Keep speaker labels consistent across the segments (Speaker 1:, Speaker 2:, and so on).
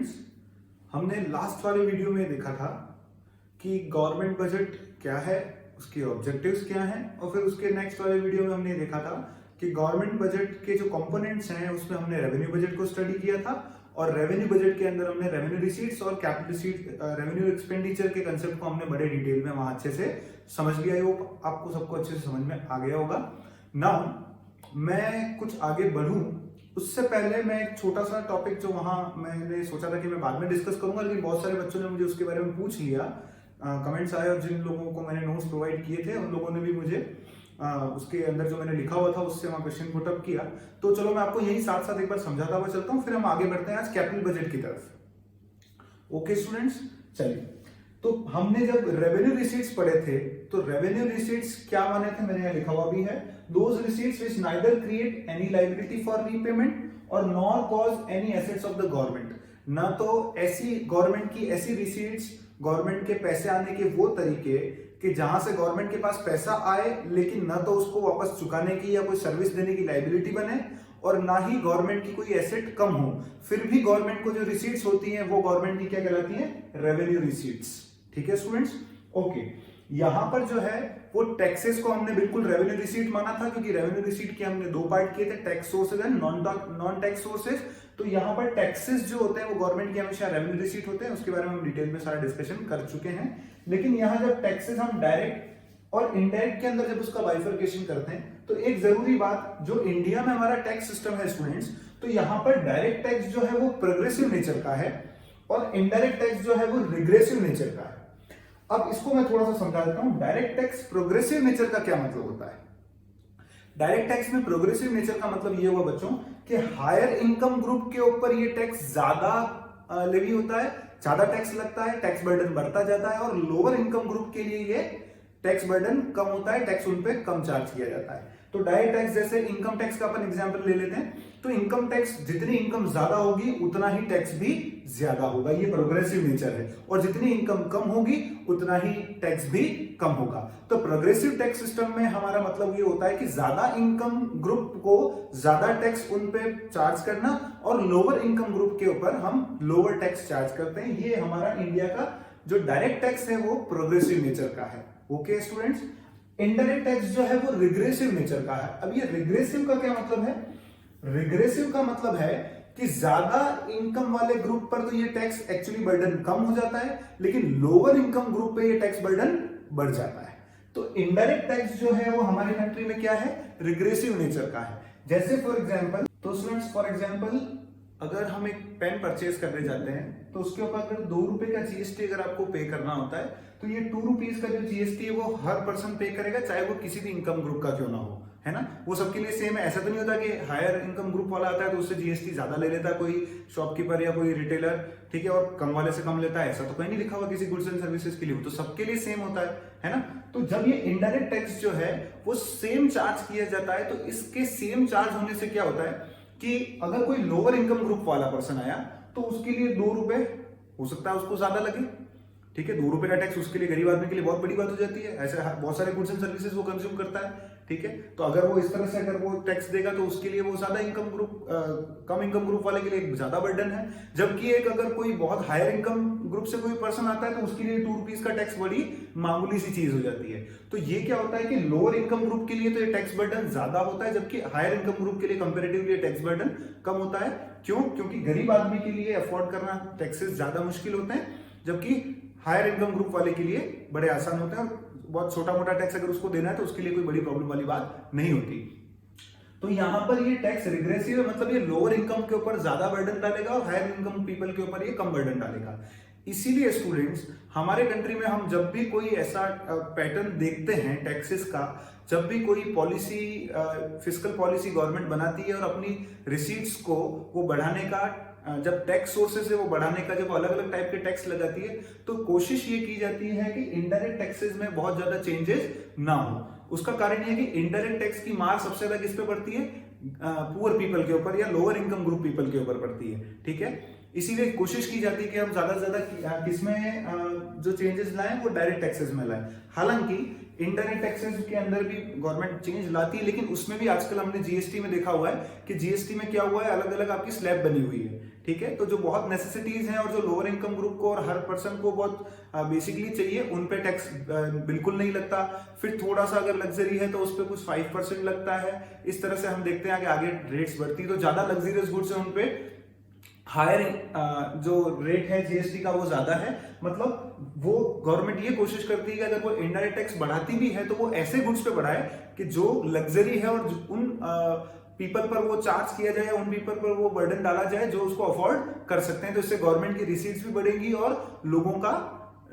Speaker 1: Students, हमने last वाले video में देखा था कि गवर्नमेंट बजट क्या है, उसके ऑब्जेक्टिव्स क्या हैं, और फिर उसके नेक्स्ट वाले वीडियो में हमने देखा था कि गवर्नमेंट बजट के जो कंपोनेंट्स हैं उसमें हमने रेवेन्यू बजट को स्टडी किया था, और रेवेन्यू बजट के अंदर हमने रेवेन्यू रिसीट्स और कैपिटल रिसीट रेवेन्यू एक्सपेंडिचर के कंसेप्ट को हमने बड़े डिटेल में वहां अच्छे से समझ लिया। वो आपको सबको अच्छे से समझ में आ गया होगा। नाउ मैं कुछ आगे बढ़ूं उससे पहले मैं एक छोटा सा टॉपिक जो वहां मैंने सोचा था कि मैं बाद में डिस्कस करूंगा, लेकिन बहुत सारे बच्चों ने मुझे उसके बारे में पूछ लिया, कमेंट्स आए, और जिन लोगों को मैंने नोट्स प्रोवाइड किए थे उन लोगों ने भी मुझे उसके अंदर जो मैंने लिखा हुआ था उससे वहां क्वेश्चन पुट अप किया। तो चलो मैं आपको यही साथ साथ एक बार समझाता हुआ चलता हूं, फिर हम आगे बढ़ते हैं आज कैपिटल बजट की तरफ। ओके स्टूडेंट्स, चलिए। तो हमने जब रेवेन्यू रिसीट्स पढ़े थे तो रेवेन्यू रिसीट्स क्या माने थे, मैंने यहाँ लिखा हुआ भी है, those receipts which neither create any liability for repayment or nor cause any assets of the government. ना तो ऐसी गवर्नमेंट की ऐसी रिसीट्स, गवर्नमेंट के पैसे आने के वो तरीके कि जहां से गवर्नमेंट के पास पैसा आए लेकिन ना तो उसको वापस चुकाने की या कोई सर्विस देने की लायबिलिटी बने, और ना ही गवर्नमेंट की कोई एसेट कम हो, फिर भी गवर्नमेंट को जो रिसीट्स होती हैं वो गवर्नमेंट की क्या कहलाती हैं, रेवेन्यू रिसीट्स। ठीक है स्टूडेंट्स, ओके। यहां पर जो है वो टैक्सेस को हमने बिल्कुल रेवेन्यू रिसीट माना था, क्योंकि रेवेन्यू रिसीट के हमने दो पार्ट किए थे, tax sources and non tax sources. तो यहां पर टैक्सेस जो होते हैं वो गवर्नमेंट के हमेशा रेवेन्यू रिसीट होते हैं, उसके बारे में हम डिटेल में सारा डिस्कशन कर चुके हैं। लेकिन यहां जब टैक्सेस हम डायरेक्ट और इनडायरेक्ट के अंदर जब उसका बाइफरकेशन करते हैं तो एक जरूरी बात, जो इंडिया में हमारा टैक्स सिस्टम है स्टूडेंट्स, तो यहां पर डायरेक्ट टैक्स जो है वो प्रोग्रेसिव नेचर का है और इनडायरेक्ट टैक्स जो है वो रिग्रेसिव नेचर का है। अब इसको मैं थोड़ा सा समझा देता हूं। डायरेक्ट टैक्स प्रोग्रेसिव नेचर का क्या मतलब होता है? डायरेक्ट टैक्स में प्रोग्रेसिव नेचर का मतलब ये हुआ बच्चों कि हायर इनकम ग्रुप के ऊपर ये टैक्स ज्यादा लेवी होता है, ज्यादा टैक्स लगता है, टैक्स बर्डन बढ़ता जाता है, और लोअर इनकम ग्रुप के लिए ये टैक्स बर्डन कम होता है, टैक्स उन पे कम चार्ज किया जाता है। तो डायरेक्ट टैक्स जैसे इनकम टैक्स का अपन एग्जांपल ले लेते हैं, तो इनकम टैक्स जितनी इनकम ज्यादा होगी उतना ही टैक्स भी ज्यादा होगा, ये प्रोग्रेसिव नेचर है, और जितनी इनकम कम होगी उतना ही टैक्स भी कम होगा। तो प्रोग्रेसिव टैक्स सिस्टम में हमारा मतलब ये होता है कि ज्यादा इनकम ग्रुप को ज्यादा टैक्स उन पे चार्ज करना, और लोअर इनकम ग्रुप के ऊपर हम लोअर टैक्स चार्ज करते हैं। ये हमारा इंडिया का जो डायरेक्ट टैक्स है वो प्रोग्रेसिव नेचर का है। ओके स्टूडेंट्स, इनडायरेक्ट टैक्स जो है वो रिग्रेसिव नेचर का है। अब ये रिग्रेसिव का क्या मतलब है? रिग्रेसिव का मतलब है कि ज्यादा इनकम वाले ग्रुप पर तो ये टैक्स एक्चुअली बर्डन कम हो जाता है, लेकिन लोअर इनकम ग्रुप पे ये टैक्स बर्डन बढ़ जाता है। तो इनडायरेक्ट टैक्स जो है वो हमारे कंट्री में क्या है, रिग्रेसिव नेचर का है। जैसे फॉर एग्जांपल, तो स्टूडेंट्स फॉर एग्जांपल अगर हम एक पेन परचेज करने जाते हैं तो उसके ऊपर अगर 2 रुपए का जीएसटी अगर आपको पे करना होता है तो ये 2 रुपीज का जो जीएसटी है वो हर पर्सन पे करेगा, चाहे वो किसी भी इनकम ग्रुप का क्यों ना हो, है ना। वो सबके लिए सेम है। ऐसा तो नहीं होता कि हायर इनकम ग्रुप वाला आता है तो उससे जीएसटी ज्यादा ले लेता है कोई शॉपकीपर या कोई रिटेलर, ठीक है, और कम वाले से कम लेता है, ऐसा तो कहीं नहीं लिखा हुआ किसी गुड्स एंड सर्विसेज के लिए। तो सबके लिए सेम होता है ना। तो जब ये इनडायरेक्ट टैक्स जो है वो सेम चार्ज किया जाता है, तो इसके सेम चार्ज होने से क्या होता है कि अगर कोई लोअर इनकम ग्रुप वाला पर्सन आया तो उसके लिए 2 रुपए हो सकता है उसको ज्यादा लगे, ठीक है। 2 रुपए का टैक्स उसके लिए, गरीब आदमी के लिए बहुत बड़ी बात हो जाती है। ऐसे बहुत सारे गुड्स एंड सर्विसेज वो कंज्यूम करता है, ठीक है। तो अगर वो इस तरह से अगर वो टैक्स देगा तो उसके लिए वो ज्यादा इनकम ग्रुप, कम इनकम ग्रुप वाले के लिए ज्यादा बर्डन है। जबकि एक अगर कोई बहुत हायर इनकम ग्रुप से कोई पर्सन आता है तो उसके लिए 2 रुपीज का टैक्स बड़ी मामूली सी चीज हो जाती है। तो ये क्या होता है कि लोअर इनकम ग्रुप के लिए तो ये टैक्स बर्डन ज्यादा होता है, जबकि हायर इनकम ग्रुप के लिए कंपेरेटिवली टैक्स बर्डन कम होता है। क्यों? क्योंकि गरीब आदमी के लिए अफोर्ड करना टैक्सेस ज्यादा मुश्किल होते हैं, जबकि हायर इनकम ग्रुप वाले के लिए बड़े आसान होते हैं। बहुत छोटा मोटा टैक्स अगर उसको देना है तो उसके लिए कोई बड़ी प्रॉब्लम वाली बात नहीं होती। तो यहां पर ये टैक्स रिग्रेसिव है, मतलब ये लोअर इनकम के ऊपर ज्यादा बर्डन डालेगा और हायर इनकम पीपल के ऊपर ये कम बर्डन डालेगा। इसीलिए स्टूडेंट्स हमारे कंट्री में हम जब भी कोई ऐसा पैटर्न देखते हैं टैक्सेस का, जब भी कोई पॉलिसी, फिस्कल पॉलिसी गवर्नमेंट बनाती है और अपनी रिसीट्स को वो बढ़ाने का, जब टैक्स सोर्सेस है वो बढ़ाने का, जब अलग अलग टाइप के टैक्स लगाती है तो कोशिश ये की जाती है कि इनडायरेक्ट टैक्सेस में बहुत ज्यादा चेंजेस ना हो। उसका कारण ये है कि इनडायरेक्ट टैक्स की मार सबसे ज्यादा किस पे पड़ती है, पुअर पीपल के ऊपर या लोअर इनकम ग्रुप पीपल के ऊपर पड़ती है, ठीक है। इसीलिए कोशिश की जाती है कि हम ज्यादा से ज्यादा किसमें जो चेंजेस लाएं वो डायरेक्ट टैक्सेस में लाएं। हालांकि इंडायरेक्ट टैक्सेस के अंदर भी गवर्नमेंट चेंज लाती है, लेकिन उसमें भी आजकल हमने जीएसटी में देखा हुआ है कि जीएसटी में क्या हुआ है, अलग अलग आपकी स्लैब बनी हुई है, ठीक है। तो जो बहुत नेसेसिटीज हैं और जो लोअर इनकम ग्रुप को और हर पर्सन को बहुत बेसिकली चाहिए, उन पे टैक्स बिल्कुल नहीं लगता। फिर थोड़ा सा अगर लग्जरी है तो उस पर कुछ 5% लगता है। इस तरह से हम देखते हैं कि आगे रेट्स बढ़ती, तो ज्यादा लग्जरियस गुड्स है उन पे हायर जो रेट है जीएसटी का वो ज्यादा है। मतलब वो गवर्नमेंट ये कोशिश करती है कि अगर वो इनडायरेक्ट टैक्स बढ़ाती भी है तो वो ऐसे गुड्स पे बढ़ाए कि जो लग्जरी है और उन पीपल पर वो चार्ज किया जाए, उन पीपल पर वो बर्डन डाला जाए जो उसको अफोर्ड कर सकते हैं। तो इससे गवर्नमेंट की रिसीट्स भी बढ़ेगी और लोगों का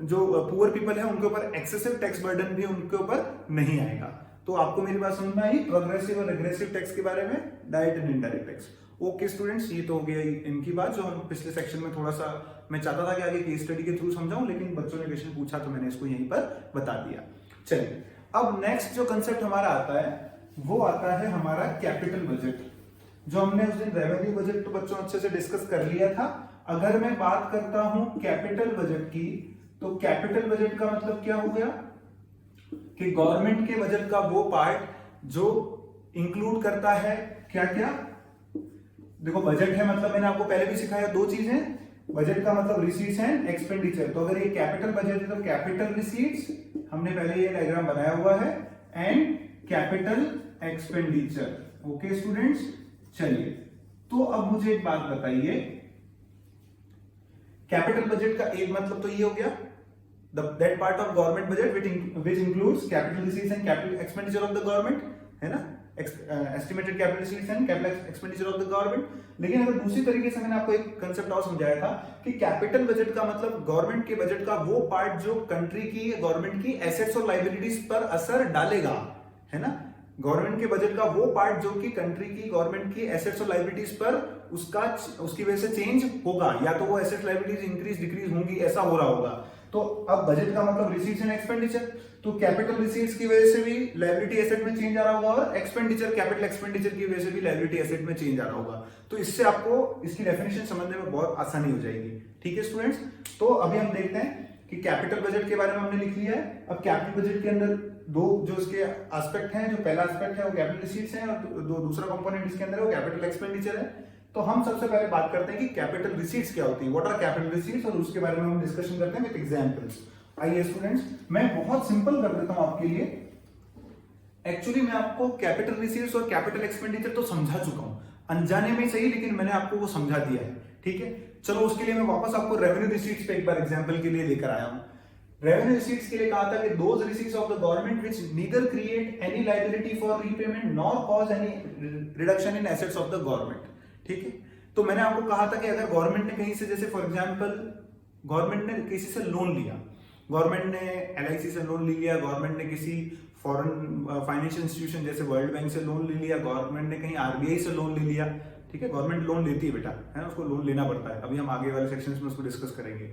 Speaker 1: जो पुअर पीपल है उनके ऊपर एक्सेसिव टैक्स बर्डन भी उनके ऊपर नहीं आएगा। तो आपको मेरी बात समझ में आई प्रोग्रेसिव और रिग्रेसिव टैक्स के बारे में, direct and indirect tax. Okay students, ये तो हो गया इनकी बात जो हम पिछले सेक्शन में थोड़ा सा मैं चाहता था कि आगे केस स्टडी के थ्रू समझाऊं, लेकिन बच्चों ने क्वेश्चन पूछा तो मैंने इसको यहीं पर बता दिया। चलिए अब नेक्स्ट जो कंसेप्ट हमारा आता है वो आता है हमारा कैपिटल बजट। जो हमने उस दिन रेवेन्यू बजट तो बच्चों अच्छे से डिस्कस कर लिया था। अगर मैं बात करता हूं कैपिटल बजट की, तो कैपिटल बजट का मतलब क्या हो गया कि गवर्नमेंट के बजट का वो पार्ट जो इंक्लूड करता है क्या क्या। देखो बजट है मतलब मैंने आपको पहले भी सिखाया दो चीजें, बजट का मतलब रिसीट्स एंड एक्सपेंडिचर। तो अगर ये कैपिटल बजट है तो कैपिटल रिसीट्स, हमने पहले ये डायग्राम बनाया हुआ है, and capital expenditure. Okay students, चलिए तो अब मुझे एक बात बताइए, कैपिटल बजट का एक मतलब तो ये हो गया that part of government budget which includes capital receipts and capital expenditure of the government, है ना, estimated capital receipts and capital expenditure of the government। लेकिन अगर दूसरी तरीके से मैंने आपको एक कंसेप्ट और समझाया था कि कैपिटल बजट का मतलब गवर्नमेंट के बजट का वो पार्ट जो कंट्री की गवर्नमेंट की एसेट्स और लाइबिलिटीज पर असर डालेगा, है ना। गवर्नमेंट के बजट का वो पार्ट जो कि कंट्री की गवर्नमेंट की एसेट्स और लाइबिलिटीज पर उसकी वजह से चेंज होगा, या तो वो एसेट लाइबिलिटीज इंक्रीज डिक्रीज होंगी, ऐसा हो रहा होगा। तो अब बजट का मतलब रिसीट्स एंड एक्सपेंडिचर, तो कैपिटल रिसीट्स की वजह से भी लायबिलिटी एसेट में चेंज आ रहा होगा और एक्सपेंडिचर कैपिटल एक्सपेंडिचर की वजह से भी लायबिलिटी एसेट में चेंज आ रहा होगा। तो इससे आपको इसकी डेफिनेशन समझने में बहुत आसानी हो जाएगी। ठीक है स्टूडेंट्स, तो अभी हम देखते हैं कि कैपिटल बजट के बारे में हमने लिख लिया है। अब कैपिटल बजट के अंदर दो जो इसके एस्पेक्ट हैं, जो पहला एस्पेक्ट है वो कैपिटल रिसीट्स है और दूसरा कंपोनेंट इसके अंदर है वो कैपिटल एक्सपेंडिचर है। तो हम सबसे पहले बात करते हैं कि कैपिटल रिसीट्स क्या होती है, व्हाट आर कैपिटल रिसीट्स, और उसके बारे में हम डिस्कशन करते हैं विद एग्जांपल्स। आइए स्टूडेंट्स, मैं बहुत सिंपल कर देता हूं आपके लिए। एक्चुअली मैं आपको कैपिटल रिसीट्स और कैपिटल एक्सपेंडिचर तो समझा चुका हूं, अनजाने में सही, लेकिन मैंने आपको वो समझा दिया है। ठीक है, चलो उसके लिए मैं वापस आपको रेवेन्यू रिसीट्स पे एक बार एग्जांपल के लिए लेकर आया हूं। रेवेन्यू रिसीट्स के लिए कहा था कि those receipts of the government which neither create any liability for repayment nor cause any reduction in assets of the government. ठीक है, तो मैंने आपको कहा था कि अगर गवर्नमेंट ने कहीं से, जैसे फॉर एग्जांपल गवर्नमेंट ने किसी से लोन लिया, गवर्नमेंट ने एलआईसी से लोन ले लिया, गवर्नमेंट ने किसी फॉरेन फाइनेंशियल इंस्टीट्यूशन जैसे वर्ल्ड बैंक से लोन ले लिया, गवर्नमेंट ने कहीं आरबीआई से लोन ले लिया। ठीक है, गवर्नमेंट लोन लेती है बेटा, है ना, उसको लोन लेना पड़ता है, अभी हम आगे वाले सेक्शंस में उसको डिस्कस करेंगे।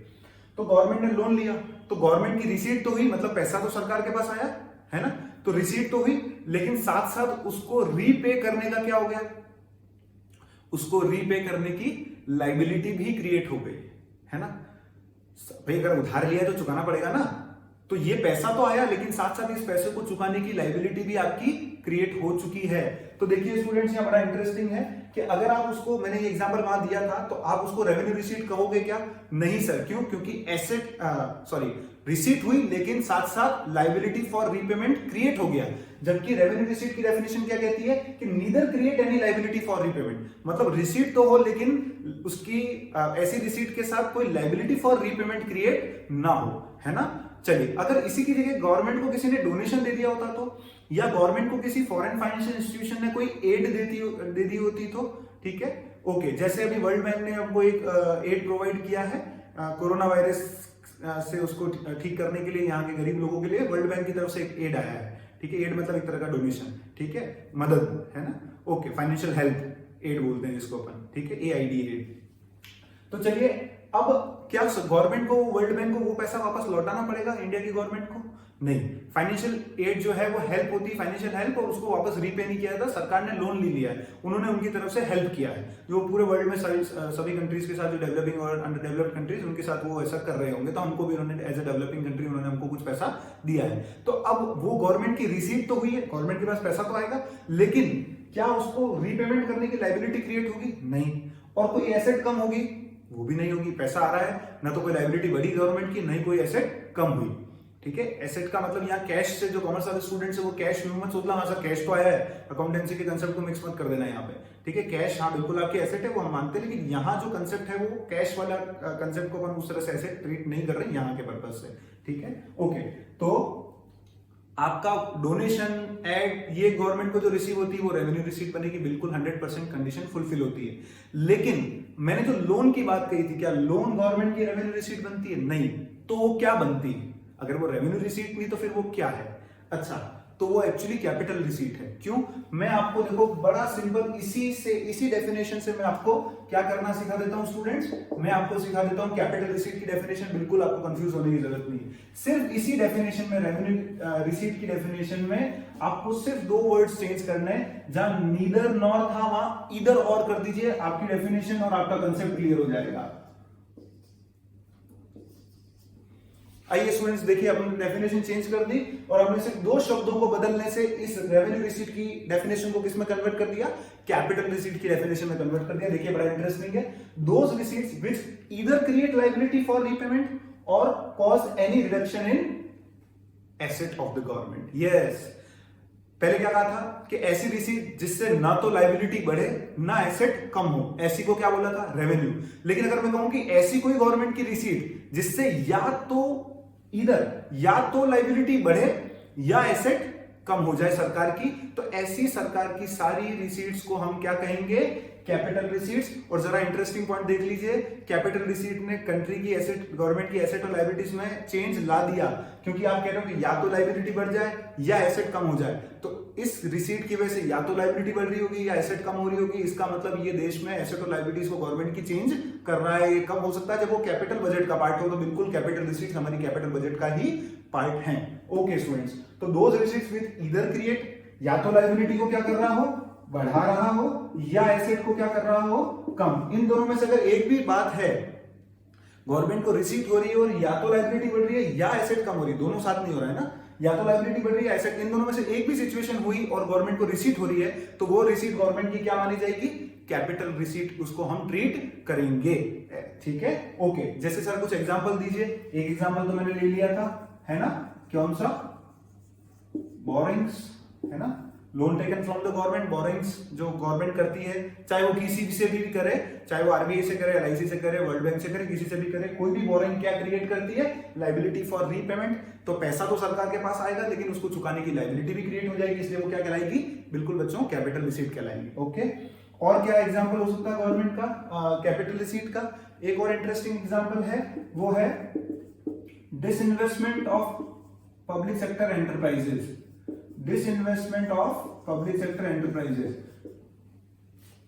Speaker 1: तो गवर्नमेंट ने लोन लिया तो गवर्नमेंट की रिसीट तो हुई, मतलब पैसा तो सरकार के पास आया, है ना, तो रिसीट तो हुई, लेकिन साथ साथ उसको रीपे करने का क्या हो गया, उसको रीपे करने की लाइबिलिटी भी क्रिएट हो गई, है ना। भाई अगर उधार लिया है तो चुकाना पड़ेगा ना, तो ये पैसा तो आया, लेकिन साथ साथ इस पैसे को चुकाने की लाइबिलिटी भी आपकी क्रिएट हो चुकी है। तो देखिए स्टूडेंट्स, यहाँ बड़ा इंटरेस्टिंग है कि अगर आप उसको, मैंने ये एग्जांपल वहां दिया था, तो आप उसको रेवेन्यू रिसीट कहोगे क्या? नहीं सर, क्यों? क्योंकि एसेट रिसीट हुई, लेकिन साथ साथ लाइबिलिटी फॉर रीपेमेंट क्रिएट हो गया। जबकि रेवेन्यू रिसीट की डेफिनेशन क्या कहती है कि neither create any liability for repayment, मतलब रिसीट तो हो लेकिन उसकी ऐसी रिसीट के साथ कोई लाइबिलिटी फॉर रीपेमेंट क्रिएट ना हो, है ना। चलिए, अगर इसी की जगह गवर्नमेंट को किसी ने डोनेशन दे दिया होता तो, या गवर्नमेंट को किसी फॉरेन फाइनेंशियल इंस्टीट्यूशन ने कोई एड दे दी होती तो, ठीक है, ओके, जैसे अभी वर्ल्ड बैंक ने हमको एक एड प्रोवाइड किया है कोरोना वायरस से उसको ठीक करने के लिए, यहाँ के गरीब लोगों के लिए वर्ल्ड बैंक की तरफ से एक एड आया है। ठीक है, एड मतलब एक तरह का डोनेशन, ठीक है, मदद, है ना, ओके, फाइनेंशियल हेल्प एड बोलते हैं जिसको अपन, ठीक है, एआईडी एड। तो चलिए, अब क्या गवर्नमेंट को, वर्ल्ड बैंक को वो पैसा वापस लौटाना पड़ेगा इंडिया की गवर्नमेंट को? नहीं, फाइनेंशियल एड जो है वो हेल्प होती है, फाइनेंशियल हेल्प, और उसको वापस रीपे नहीं किया था, सरकार ने लोन ले लिया है, उन्होंने उनकी तरफ से हेल्प किया है, जो पूरे वर्ल्ड में सभी कंट्रीज के साथ, जो डेवलपिंग और अंडर डेवलप्ड कंट्रीज उनके साथ वो ऐसा कर रहे होंगे, तो हमको भी उन्होंने एज ए डेवलपिंग कंट्री उन्होंने हमको कुछ पैसा दिया है। तो अब वो गवर्नमेंट की रिसीट तो हुई है, गवर्नमेंट के पास पैसा तो आएगा, लेकिन क्या उसको रीपेमेंट करने की लायबिलिटी क्रिएट होगी? नहीं। और कोई एसेट कम होगी? वो भी नहीं होगी। पैसा आ रहा है, ना तो कोई लायबिलिटी बढ़ी गवर्नमेंट की, नहीं कोई एसेट कम हुई। ठीक है, एसेट का मतलब यहाँ कैश से, जो कॉमर्स वाले स्टूडेंट्स है वो कैश मत सोचना, हाँ सर कैश तो आया है, अकाउंटेंसी के कंसेप्ट को मिक्स मत कर देना यहाँ पे। ठीक है, कैश हाँ बिल्कुल आपकी एसेट है, वो हम मानते हैं, लेकिन यहाँ जो कंसेप्ट है वो कैश वाला कंसेप्ट को अपन उस तरह से एसेट ट्रीट नहीं कर रहे यहाँ के पर्पज से। ठीक है, ओके। तो आपका डोनेशन एड ये गवर्नमेंट को जो रिसीव होती है वो रेवेन्यू रिसीट बनेगी, बिल्कुल 100% कंडीशन फुलफिल होती है। लेकिन मैंने जो लोन की बात कही थी, क्या लोन गवर्नमेंट की रेवेन्यू रिसीट बनती है? नहीं। तो वो क्या बनती है? अगर वो रेवेन्यू रिसीट नहीं तो फिर वो क्या है? अच्छा, तो वो एक्चुअली कैपिटल रिसीट है। क्यों? मैं आपको देखो बड़ा सिंपल इसी डेफिनेशन से मैं आपको क्या करना सिखा देता हूं स्टूडेंट्स, मैं आपको सिखा देता हूं कैपिटल रिसीट की डेफिनेशन, बिल्कुल आपको कंफ्यूज होने की जरूरत नहीं है। सिर्फ इसी डेफिनेशन में, रेवेन्यू रिसीट की डेफिनेशन में आपको सिर्फ दो वर्ड्स चेंज करने हैं, जहां नीदर नॉर था वहां ईदर और कर दीजिए, आपकी डेफिनेशन और आपका कंसेप्ट क्लियर हो जाएगा। आइए स्टूडेंट्स देखिए, अपनी डेफिनेशन चेंज कर दी और हमने सिर्फ दो शब्दों को बदलने से इस रेवेन्यू रिसीट की डेफिनेशन को किसमें कन्वर्ट कर दिया? कैपिटल रिसीट की डेफिनेशन में कन्वर्ट कर दिया। देखिए बड़ा इंटरेस्टिंग है, those receipts which either create liability for repayment or cause any reduction in asset of the government. Yes, पहले क्या कहा था कि ऐसी रिसीट जिससे ना तो लायबिलिटी बढ़े ना एसेट कम हो, ऐसी को क्या बोला था? रेवेन्यू। लेकिन अगर मैं कहूं कि ऐसी कोई गवर्नमेंट की रिसीट जिससे या तो लायबिलिटी बढ़े या एसेट कम हो जाए सरकार की, तो ऐसी सरकार की सारी रिसीट्स को हम क्या कहेंगे? Capital receipts. और जरा इंटरेस्टिंग पॉइंट देख लीजिए, कैपिटल रिसीट ने कंट्री की एसेट, गवर्नमेंट की एसेट और लायबिलिटीज में चेंज ला दिया, क्योंकि आप कह रहे हो कि या तो लायबिलिटी बढ़ जाए या एसेट कम हो जाए, तो इस रिसीट की वजह से या तो लायबिलिटी बढ़ रही होगी या एसेट कम हो रही होगी। इसका मतलब ये देश में एसेट और लायबिलिटीज को गवर्नमेंट की चेंज कर रहा है। ये कब हो सकता है? जब वो कैपिटल बजट का पार्ट हो, तो बिल्कुल कैपिटल रिसीट हमारी कैपिटल बजट का ही पार्ट है। ओके स्टूडेंट्स, तो those receipts with either create, या तो लायबिलिटी को क्या कर रहा हो? बढ़ा रहा हो, या एसेट को क्या कर रहा हो? कम। इन दोनों में से अगर एक भी बात है, गवर्नमेंट को रिसीट हो रही है और या तो लायबिलिटी बढ़ रही है या एसेट कम हो रही है, दोनों साथ नहीं हो रहा है ना, या तो लायबिलिटी बढ़ रही है एसेट, इन दोनों में से एक भी सिचुएशन हुई और गवर्नमेंट को रिसीट हो रही है, तो वो रिसीट गवर्नमेंट की क्या मानी जाएगी? कैपिटल रिसीट, उसको हम ट्रीट करेंगे। ठीक है, ओके। जैसे सर कुछ एग्जांपल दीजिए। एक एग्जांपल तो मैंने ले लिया था, है ना, कौन सा? बोरिंग्स, है ना, loan taken from the government. Borings जो गवर्नमेंट करती है, चाहे वो किसी से भी करे, चाहे वो आरबीआई से करे, एलआईसी से करे, वर्ल्ड बैंक से करे, किसी से भी करे, कोई भी बोरिंग क्या क्रिएट करती है? Liability for repayment. तो पैसा तो सरकार के पास आएगा, लेकिन उसको चुकाने की लायबिलिटी भी क्रिएट हो जाएगी, इसलिए वो क्या कहलाएगी? बिल्कुल बच्चों, कैपिटल रिसीट कहलाएगी। ओके, और क्या एग्जाम्पल हो सकता है गवर्नमेंट का कैपिटल रिसीट का? एक और इंटरेस्टिंग एग्जाम्पल है, वो है disinvestment of public sector enterprises. Disinvestment of public sector enterprises.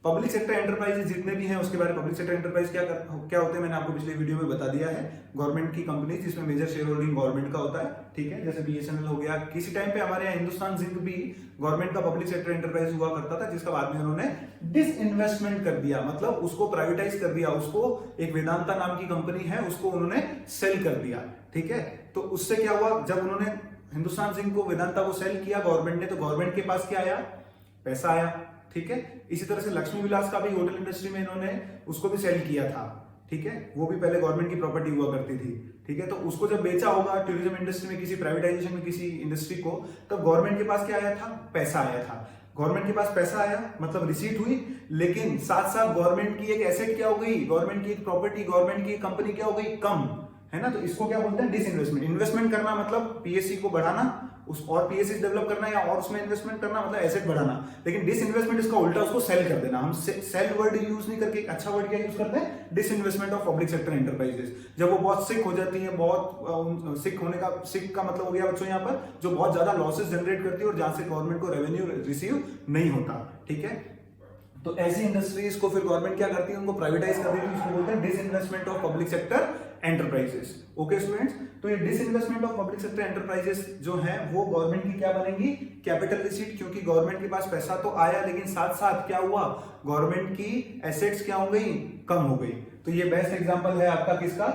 Speaker 1: Public sector enterprises जितने भी हैं उसके बारे में, पब्लिक सेक्टर एंटरप्राइज क्या होते हैं मैंने आपको पिछले वीडियो में बता दिया है। गवर्नमेंट की कंपनी जिसमें मेजर शेयर होल्डिंग गवर्नमेंट का होता है। ठीक है, जैसे बीएसएनएल हो गया, किसी टाइम पे हमारे यहाँ हिंदुस्तान जिंक भी गवर्नमेंट का पब्लिक सेक्टर एंटरप्राइज हुआ करता था, जिसका बाद में उन्होंने डिसइन्वेस्टमेंट कर दिया, मतलब उसको प्राइवेटाइज कर दिया, उसको एक वेदांता नाम की कंपनी है उसको उन्होंने सेल कर दिया। ठीक है, तो उससे क्या हुआ? जब उन्होंने हिंदुस्तान जिंक को, वेदांता को सेल किया गवर्नमेंट ने, तो गवर्नमेंट के पास क्या आया? पैसा आया। ठीक है, इसी तरह से लक्ष्मी विलास का भी होटल इंडस्ट्री में इन्होंने उसको भी सेल किया था। ठीक है, वो भी पहले गवर्नमेंट की प्रॉपर्टी हुआ करती थी। ठीक है, तो उसको जब बेचा होगा टूरिज्म इंडस्ट्री में, किसी प्राइवेटाइजेशन में किसी इंडस्ट्री को, तब गवर्नमेंट के पास क्या आया था? पैसा आया था। गवर्नमेंट के पास पैसा आया मतलब रिसीट हुई, लेकिन साथ साथ गवर्नमेंट की एक एसेट क्या हो गई? गवर्नमेंट की एक प्रॉपर्टी, गवर्नमेंट की कंपनी क्या हो गई? कम, है ना। तो इसको क्या बोलते हैं? डिसइन्वेस्टमेंट। इन्वेस्टमेंट करना मतलब पीएससी को बढ़ाना, उस और पीएससी डेवलप करना, या और उसमें इन्वेस्टमेंट करना मतलब एसेट बढ़ाना। लेकिन डिसइन्वेस्टमेंट इसका उल्टा, उसको सेल कर देना। हम सेल वर्ड यूज नहीं करके एक अच्छा वर्ड क्या यूज करते हैं? Disinvestment of public sector enterprises. जब वो बहुत सिक हो जाती है, बहुत सिक होने का, सिक का मतलब हो गया बच्चों यहाँ पर जो बहुत ज्यादा लॉसेस जनरेट करती है और जहां से गवर्नमेंट को रेवेन्यू रिसीव नहीं होता। ठीक है, तो ऐसी इंडस्ट्रीज को फिर गवर्नमेंट क्या करती है? उनको प्राइवेटाइज कर देती है, उसको बोलते हैं disinvestment of public sector enterprises. Okay students, तो ये disinvestment of public sector enterprises जो है वो गवर्नमेंट की क्या बनेंगी, कैपिटल रिसीट, क्योंकि गवर्नमेंट के पास पैसा तो आया लेकिन साथ साथ क्या हुआ, गवर्नमेंट की एसेट्स क्या हो गई, कम हो गई। तो ये बेस्ट एग्जांपल है आपका किसका,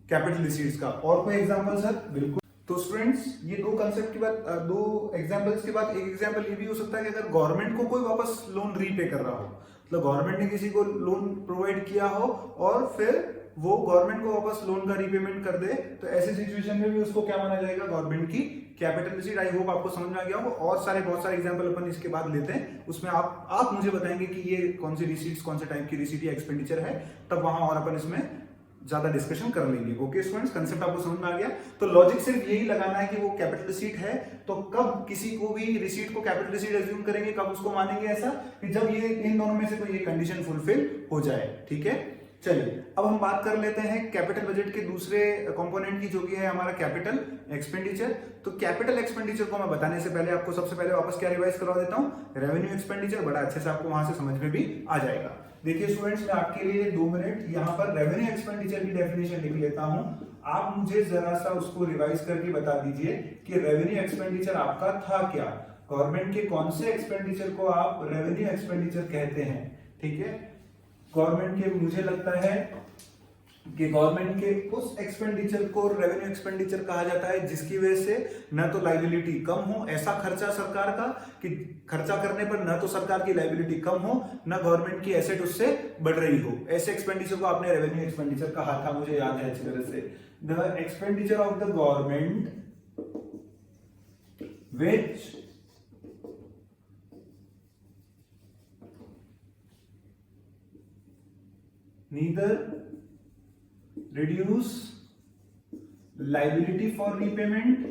Speaker 1: कैपिटल रिसीट्स का। और कोई एग्जांपल सर? बिल्कुल। तो स्टूडेंट्स ये दो कंसेप्ट की बात, दो एग्जांपल्स के बाद एक एग्जांपल ये भी हो सकता है कि अगर गवर्नमेंट को कोई वापस लोन रीपे कर रहा हो, मतलब गवर्नमेंट ने किसी को लोन प्रोवाइड किया हो और फिर वो गवर्नमेंट को वापस लोन का रीपेमेंट कर दे, तो ऐसी सिचुएशन में भी उसको क्या माना जाएगा, गवर्नमेंट की कैपिटल रिसीट। आई होप आपको समझ में आ गया हो। और बहुत सारे एग्जांपल अपन इसके बाद लेते हैं, उसमें आप मुझे बताएंगे कि ये कौन सी रिसीट्स, कौन से टाइप की रिसीट या एक्सपेंडिचर है, तब वहां और अपन इसमें ज्यादा डिस्कशन कर लेंगे। ओके स्टूडेंट्स, कंसेप्ट आपको समझ में आ गया। तो लॉजिक सिर्फ यही लगाना है कि वो कैपिटल रिसीट है, तो कब किसी को भी रिसीट को कैपिटल रिसीट एज्यूम करेंगे, कब उसको मानेंगे ऐसा, कि जब ये इन दोनों में से कोई एक कंडीशन फुलफिल हो जाए। ठीक है, चलिए अब हम बात कर लेते हैं कैपिटल बजट के दूसरे कंपोनेंट की, जो कि है हमारा कैपिटल एक्सपेंडिचर। तो कैपिटल एक्सपेंडिचर को मैं बताने से पहले आपको सबसे पहले वापस क्या रिवाइज करवा देता हूं, रेवेन्यू एक्सपेंडिचर, बड़ा अच्छे से आपको वहां से समझ में भी आ जाएगा। देखिए स्टूडेंट्स, मैं आपके लिए 2 मिनट यहाँ पर रेवेन्यू एक्सपेंडिचर की डेफिनेशन लिख लेता हूं, आप मुझे जरा सा उसको रिवाइज करके बता दीजिए कि रेवेन्यू एक्सपेंडिचर आपका था क्या, गवर्नमेंट के कौन से एक्सपेंडिचर को आप रेवेन्यू एक्सपेंडिचर कहते हैं। ठीक है, गवर्नमेंट के, मुझे लगता है कि गवर्नमेंट के उस एक्सपेंडिचर को रेवेन्यू एक्सपेंडिचर कहा जाता है जिसकी वजह से न तो लायबिलिटी कम हो, ऐसा खर्चा सरकार का कि खर्चा करने पर न तो सरकार की लायबिलिटी कम हो, न गवर्नमेंट की एसेट उससे बढ़ रही हो, ऐसे एक्सपेंडिचर को आपने रेवेन्यू एक्सपेंडिचर कहा था, मुझे याद है अच्छी तरह से। The expenditure of the government which neither reduce liability for repayment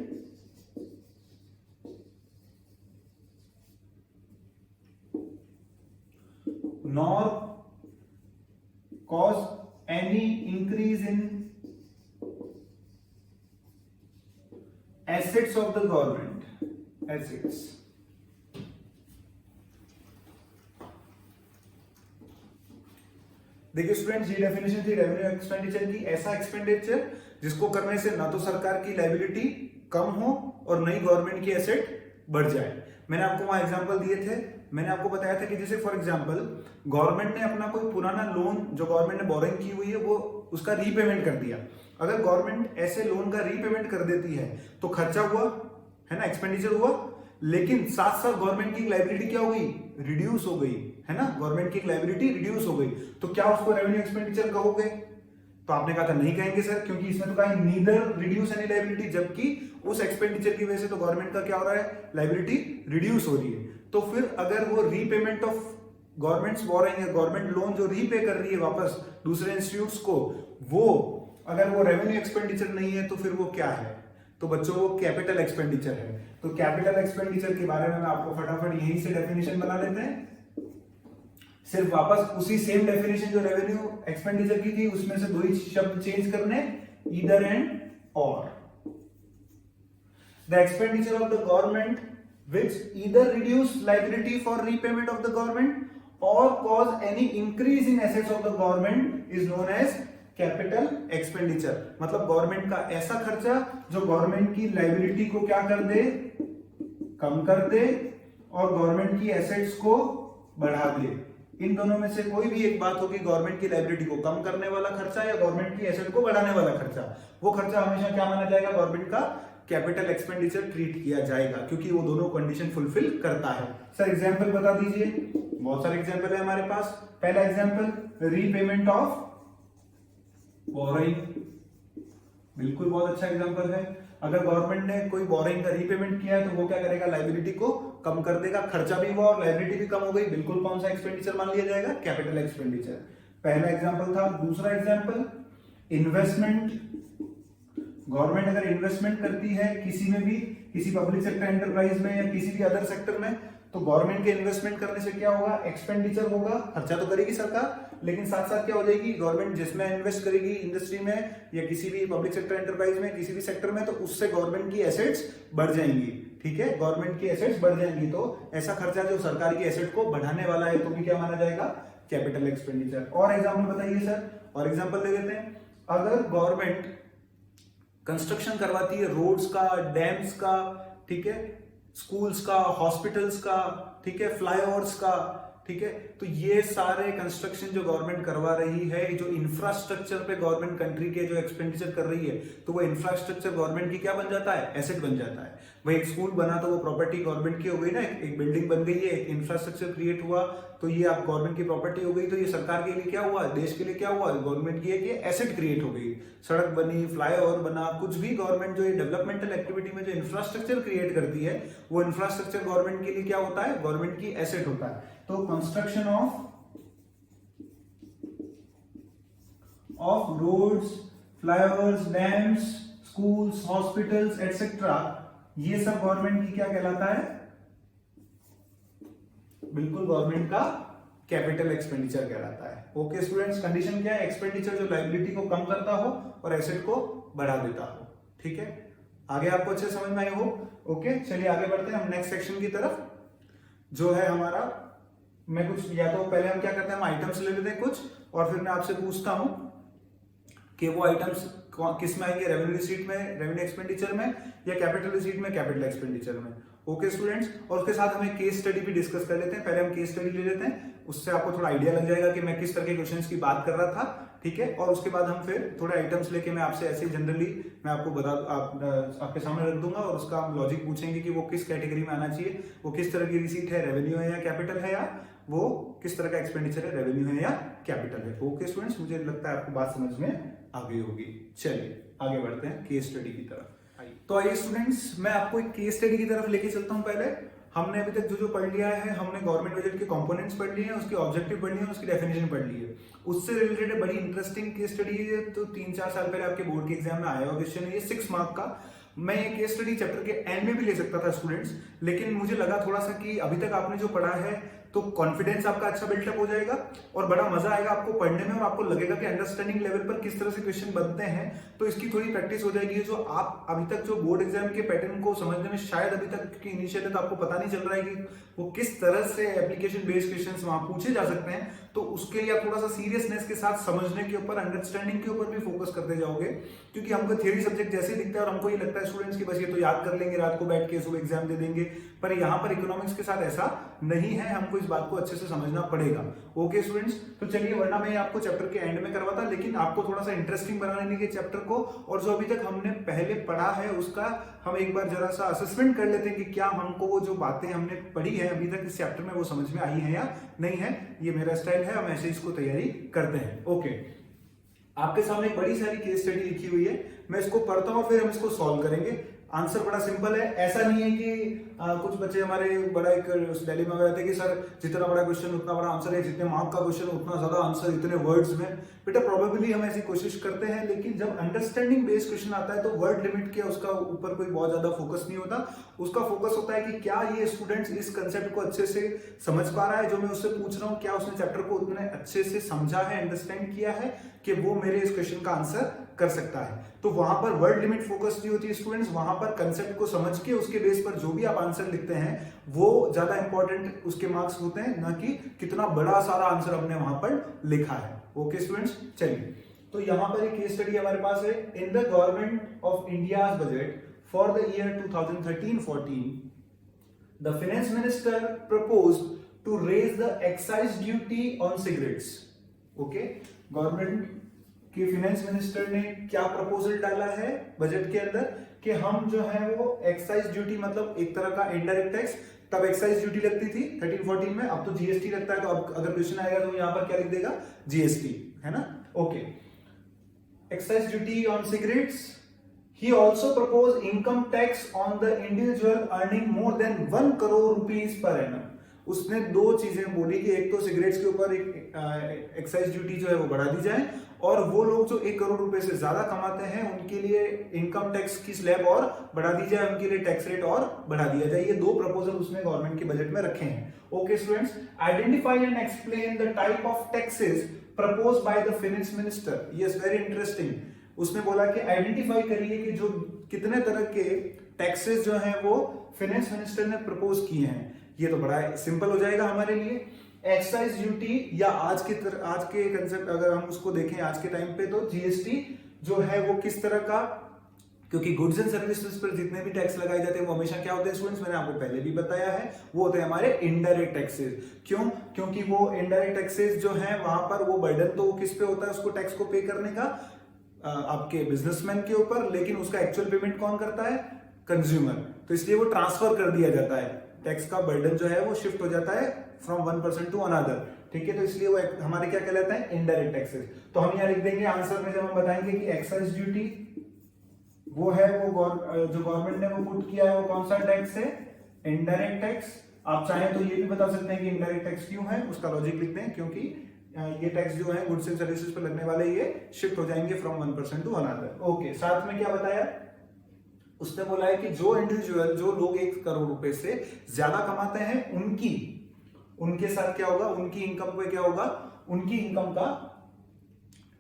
Speaker 1: nor cause any increase in assets of the government, assets। देखिए स्टूडेंट्स, ये डेफिनेशन थी रेवेन्यू एक्सपेंडिचर की, ऐसा एक्सपेंडिचर जिसको करने से ना तो सरकार की लायबिलिटी कम हो और नई गवर्नमेंट की एसेट बढ़ जाए। मैंने आपको वहां एग्जांपल दिए थे, मैंने आपको बताया था कि जैसे फॉर एग्जांपल गवर्नमेंट ने अपना कोई पुराना लोन जो गवर्नमेंट ने बोरिंग की हुई है वो उसका रीपेमेंट कर दिया। अगर गवर्नमेंट ऐसे लोन का रीपेमेंट कर देती है तो खर्चा हुआ है ना, एक्सपेंडिचर हुआ, लेकिन साथ साथ गवर्नमेंट की लायबिलिटी क्या हो गई, रिड्यूस हो गई है ना, गवर्नमेंट की लायबिलिटी रिड्यूस हो गई, तो क्या उसको रेवेन्यू एक्सपेंडिचर कहोगे? तो आपने कहा था नहीं कहेंगे सर, क्योंकि इसमें तो कहा नीदर रिड्यूस एनी लायबिलिटी, जबकि उस एक्सपेंडिचर की वजह से तो गवर्नमेंट का क्या हो रहा है, लायबिलिटी रिड्यूस हो रही है। तो फिर अगर वो रीपेमेंट ऑफ गवर्नमेंट्स बोरिंग है, गवर्नमेंट लोन जो रीपे कर रही है वापस दूसरे इंस्टीट्यूट्स को, वो अगर वो रेवेन्यू एक्सपेंडिचर नहीं है तो फिर वो क्या है, तो बच्चों वो कैपिटल एक्सपेंडिचर है। तो कैपिटल एक्सपेंडिचर के बारे में आपको फटाफट यहीं से डेफिनेशन बना लेते हैं, सिर्फ वापस उसी सेम डेफिनेशन जो रेवेन्यू एक्सपेंडिचर की थी उसमें से 2 ही शब्द चेंज करने, ईदर एंड और। The expenditure of the government which either reduce liability for repayment of the government or cause any increase in assets of the government is known as capital expenditure. मतलब government का ऐसा खर्चा जो government की liability को क्या कर दे, कम कर दे, और गवर्नमेंट की एसेट्स को बढ़ा दे। इन दोनों में से कोई भी एक बात होगी, गवर्नमेंट की लायबिलिटी को कम करने वाला खर्चा या गवर्नमेंट की एसेट को बढ़ाने वाला खर्चा, वो खर्चा हमेशा क्या माना जाएगा, गवर्नमेंट का कैपिटल एक्सपेंडिचर ट्रीट किया जाएगा, क्योंकि वो दोनों कंडीशन फुलफिल करता है। सर एग्जांपल बता दीजिए, बहुत सारे एग्जांपल है हमारे पास। पहला एग्जांपल रीपेमेंट ऑफ बोरिंग, बिल्कुल बहुत अच्छा एग्जांपल है। अगर गवर्नमेंट ने कोई बोरिंग का रीपेमेंट किया है तो वो क्या करेगा, लायबिलिटी को कम कर देगा, खर्चा भी हुआ और लायबिलिटी भी कम हो गई, बिल्कुल कौन सा एक्सपेंडिचर मान लिया जाएगा, कैपिटल एक्सपेंडिचर। पहला एग्जांपल था। दूसरा एग्जांपल इन्वेस्टमेंट, गवर्नमेंट अगर इन्वेस्टमेंट करती है किसी में भी, किसी पब्लिक सेक्टर एंटरप्राइज में या किसी भी अदर सेक्टर में, तो गवर्नमेंट के इन्वेस्टमेंट करने से क्या होगा, एक्सपेंडिचर होगा, खर्चा तो करेगी सरकार, लेकिन साथ साथ क्या हो जाएगी, गवर्नमेंट जिसमें इन्वेस्ट करेगी इंडस्ट्री में या किसी भी पब्लिक सेक्टर एंटरप्राइज में, किसी भी सेक्टर में, तो उससे गवर्नमेंट की एसेट्स बढ़ जाएंगी। ठीक है, गवर्नमेंट की एसेट्स बढ़ जाएंगी, तो ऐसा खर्चा जो सरकार की एसेट को बढ़ाने वाला है तो भी क्या माना जाएगा, कैपिटल एक्सपेंडिचर। और एग्जाम्पल बताइए सर, और एग्जाम्पल दे देते हैं। अगर गवर्नमेंट कंस्ट्रक्शन करवाती है रोड्स का, डैम्स का, ठीक है, स्कूल्स का, हॉस्पिटल्स का, ठीक है, फ्लाईओवर्स का, ठीक है, तो ये सारे कंस्ट्रक्शन जो गवर्नमेंट करवा रही है, जो इंफ्रास्ट्रक्चर पे गवर्नमेंट कंट्री के जो एक्सपेंडिचर कर रही है, तो वो इंफ्रास्ट्रक्चर गवर्नमेंट की क्या बन जाता है, एसेट बन जाता है। वही एक स्कूल बना तो वो प्रॉपर्टी गवर्नमेंट की हो गई ना, एक बिल्डिंग बन गई है, एक इंफ्रास्ट्रक्चर क्रिएट हुआ तो ये आप गवर्नमेंट की प्रॉपर्टी हो गई, तो ये सरकार के लिए क्या हुआ, देश के लिए क्या हुआ, गवर्नमेंट की एक एसेट क्रिएट हो गई। सड़क बनी, फ्लाईओवर बना, कुछ भी गवर्नमेंट जो ये डेवलपमेंटल एक्टिविटी में जो इंफ्रास्ट्रक्चर क्रिएट करती है, वो इंफ्रास्ट्रक्चर गवर्नमेंट के लिए क्या होता है, गवर्नमेंट की एसेट होता है। तो construction of roads, flyovers, dams, schools, hospitals etcetera, ये सब गवर्नमेंट की क्या कहलाता है, बिल्कुल गवर्नमेंट का कैपिटल एक्सपेंडिचर कहलाता है। ओके स्टूडेंट्स, कंडीशन क्या है, एक्सपेंडिचर जो लायबिलिटी को कम करता हो और एसेट को बढ़ा देता हो। ठीक है, आगे आपको अच्छे समझ में आई हो। ओके, चलिए आगे बढ़ते हैं हम नेक्स्ट सेक्शन की तरफ, जो है हमारा, मैं कुछ या तो पहले हम क्या करते हैं, हम आइटम्स ले लेते हैं कुछ, और फिर मैं आपसे पूछता हूं कि वो आइटम्स किस में आएंगे, रेवेन्यू रिसीट में, रेवेन्यू एक्सपेंडिचर में, या कैपिटल रिसीट में, कैपिटल एक्सपेंडिचर में। ओके स्टूडेंट्स, और उसके साथ हम एक केस स्टडी भी डिस्कस कर लेते हैं। पहले हम केस स्टडी ले लेते हैं, उससे आपको थोड़ा आइडिया लग जाएगा कि मैं किस तरह के क्वेश्चंस की बात कर रहा था। ठीक है, और उसके बाद हम फिर थोड़े आइटम्स लेके मैं आपसे ऐसे जनरली मैं आपको आपके सामने रख दूंगा, और उसका हम लॉजिक पूछेंगे कि वो किस कैटेगरी में आना चाहिए, वो किस तरह की रिसीट है, रेवेन्यू है या कैपिटल है, या वो किस तरह का एक्सपेंडिचर है, रेवेन्यू है या कैपिटल है। ओके स्टूडेंट्स, मुझे लगता है आपको बात समझ में आ गई होगी। चलिए आगे बढ़ते हैं केस स्टडी की तरफ। तो आइए स्टूडेंट्स, मैं आपको एक केस स्टडी की तरफ लेके चलता हूं। पहले हमने अभी तक जो जो पढ़ लिया है, हमने गवर्नमेंट बजट के कंपोनेंट्स पढ़ लिए हैं, उसके ऑब्जेक्टिव पढ़ लिए हैं, उसकी डेफिनेशन पढ़ ली है। उससे रिलेटेड बड़ी इंटरेस्टिंग केस स्टडी है, तो 3-4 साल पहले आपके बोर्ड के एग्जाम में आया हुआ क्वेश्चन है, ये 6 मार्क का। मैं ये केस स्टडी चैप्टर के एंड में भी ले सकता था स्टूडेंट्स, लेकिन मुझे लगा थोड़ा सा कि अभी तक आपने जो पढ़ा है तो कॉन्फिडेंस आपका अच्छा बिल्टअप हो जाएगा और बड़ा मजा आएगा आपको पढ़ने में, और आपको लगेगा कि अंडरस्टैंडिंग लेवल पर किस तरह से क्वेश्चन बनते हैं, तो इसकी थोड़ी प्रैक्टिस हो जाएगी। जो आप अभी तक जो बोर्ड एग्जाम के पैटर्न को समझने में शायद अभी तक की इनिशियल तक आपको पता नहीं चल रहा है कि वो किस तरह से एप्लीकेशन बेस्ड क्वेश्चंस वहां पूछे जा सकते हैं, तो उसके लिए आप थोड़ा सा सीरियसनेस के साथ समझने के ऊपर, अंडरस्टैंडिंग के ऊपर भी फोकस करते जाओगे, क्योंकि हमको थ्योरी सब्जेक्ट जैसे दिखता है और हमको ये लगता है स्टूडेंट्स की बस ये तो याद कर लेंगे रात को बैठ के, सुबह एग्जाम दे देंगे, पर यहाँ पर इकोनॉमिक्स के साथ ऐसा नहीं है, हमको इस बात को अच्छे से समझना पड़ेगा। ओके स्टूडेंट्स, तो चलिए, वरना मैं आपको चैप्टर के एंड में करवाता, लेकिन आपको थोड़ा सा इंटरेस्टिंग बनाने के चैप्टर को, और जो अभी तक हमने पहले पढ़ा है उसका हम एक बार जरा सा असेसमेंट कर लेते हैं कि क्या हमको वो जो बातें हमने पढ़ी है अभी तक इस चैप्टर में वो समझ में आई है या नहीं है। ये मेरा स्टाइल है, हम ऐसे इसको तैयारी करते हैं। ओके, आपके सामने एक बड़ी सारी केस स्टडी लिखी हुई है, मैं इसको पढ़ता हूं, फिर हम इसको सॉल्व करेंगे। आंसर बड़ा सिंपल है, ऐसा नहीं है कि कुछ बच्चे हमारे बड़ा एक दिल्ली में गए थे कि सर जितना बड़ा क्वेश्चन उतना बड़ा आंसर है, जितने मार्क का क्वेश्चन उतना ज्यादा आंसर इतने वर्ड्स में। बेटा प्रोबेबली हम ऐसी कोशिश करते हैं, लेकिन जब अंडरस्टैंडिंग बेस्ड क्वेश्चन आता है तो वर्ड लिमिट के उसका ऊपर कोई बहुत ज्यादा फोकस नहीं होता, उसका फोकस होता है कि क्या ये स्टूडेंट्स इस कंसेप्ट को अच्छे से समझ पा रहा है जो मैं उससे पूछ रहा हूँ, क्या उसने चैप्टर को उतने अच्छे से समझा है, अंडरस्टैंड किया है कि वो मेरे इस क्वेश्चन का आंसर कर सकता है। तो वहां पर वर्ड लिमिट फोकस नहीं होती स्टूडेंट्स, वहां पर कंसेप्ट को समझ के उसके बेस पर जो भी आप आंसर लिखते हैं वो ज्यादा इंपॉर्टेंट उसके मार्क्स होते हैं, ना कि कितना बड़ा सारा आंसर हमने वहां पर लिखा है। ओके स्टूडेंट्स, चलिए, तो यहां पर एक केस स्टडी हमारे पास है। In the government of India budget for the year 2013-14 the finance minister proposed to raise the excise duty on cigarettes. Okay, government कि फाइनेंस मिनिस्टर ने क्या प्रपोजल डाला है बजट के अंदर कि हम जो है वो एक्साइज ड्यूटी, मतलब एक तरह का इनडायरेक्ट टैक्स, तब एक्साइज ड्यूटी लगती थी 13-14 में, अब तो जीएसटी लगता है, तो अब अगर क्वेश्चन आएगा तो यहाँ पर क्या लिख देगा, जीएसटी, है ना। Okay, excise duty on cigarettes. He also proposed income tax on the individual earning more than 1 crore rupees per annum। उसने दो चीजें बोली कि एक तो सिगरेट्स के ऊपर एक एक्साइज ड्यूटी जो है वो बढ़ा दी जाए, और वो लोग जो 1 करोड़ रुपए से ज्यादा कमाते हैं उनके लिए इनकम टैक्स की स्लैब और बढ़ा दी जाए, उनके लिए टैक्स रेट और बढ़ा दिया जाए। ये दो प्रपोजल उसने गवर्नमेंट के बजट में रखे हैं। Okay students, identify and explain the type of taxes proposed by the finance minister. Yes, very interesting. उसने बोला कि आइडेंटिफाई करिए कि जो कितने तरह के टैक्सेस जो हैं वो फाइनेंस मिनिस्टर ने प्रपोज किए हैं। ये तो बड़ा सिंपल हो जाएगा हमारे लिए। एक्साइज ड्यूटी या आज के कंसेप्ट अगर हम उसको देखें आज के टाइम पे, तो जीएसटी जो है वो किस तरह का, क्योंकि गुड्स एंड सर्विसेज पर जितने भी टैक्स लगाए जाते हैं वो हमेशा क्या होते हैं स्टूडेंट्स, मैंने आपको पहले भी बताया है, वो होते हैं हमारे इनडायरेक्ट टैक्सेस। क्यों? क्योंकि वो इनडायरेक्ट टैक्सेस जो हैं वहां पर वो बर्डन तो किस पे होता है उसको टैक्स को पे करने का, आपके बिजनेसमैन के ऊपर, लेकिन उसका एक्चुअल पेमेंट कौन करता है? कंज्यूमर। तो इसलिए वो ट्रांसफर कर दिया जाता है, टैक्स का बर्डन जो है वो शिफ्ट हो जाता है from one person to another. ठीक है, तो इसलिए वो हमारे क्या कहलाता है? Indirect taxes. तो हम यहाँ लिख देंगे आंसर में, जब हम बताएंगे कि एक्साइज ड्यूटी वो है वो जो गवर्नमेंट ने वो पुट किया है वो कौन सा टैक्स है? Indirect tax. आप चाहें तो ये भी बता सकते हैं कि इनडायरेक्ट टैक्स क्यों है, उसका लॉजिक लिखते हैं, क्योंकि ये टैक्स जो है गुड्स एंड सर्विसेज पर लगने वाले ये शिफ्ट हो जाएंगे from one person to another. Okay, साथ में क्या बताया उसने? बोला है कि जो इंडिविजुअल, जो लोग 1 करोड़ रुपए से ज्यादा कमाते हैं उनके साथ क्या होगा? उनकी इनकम पे क्या होगा? उनकी इनकम का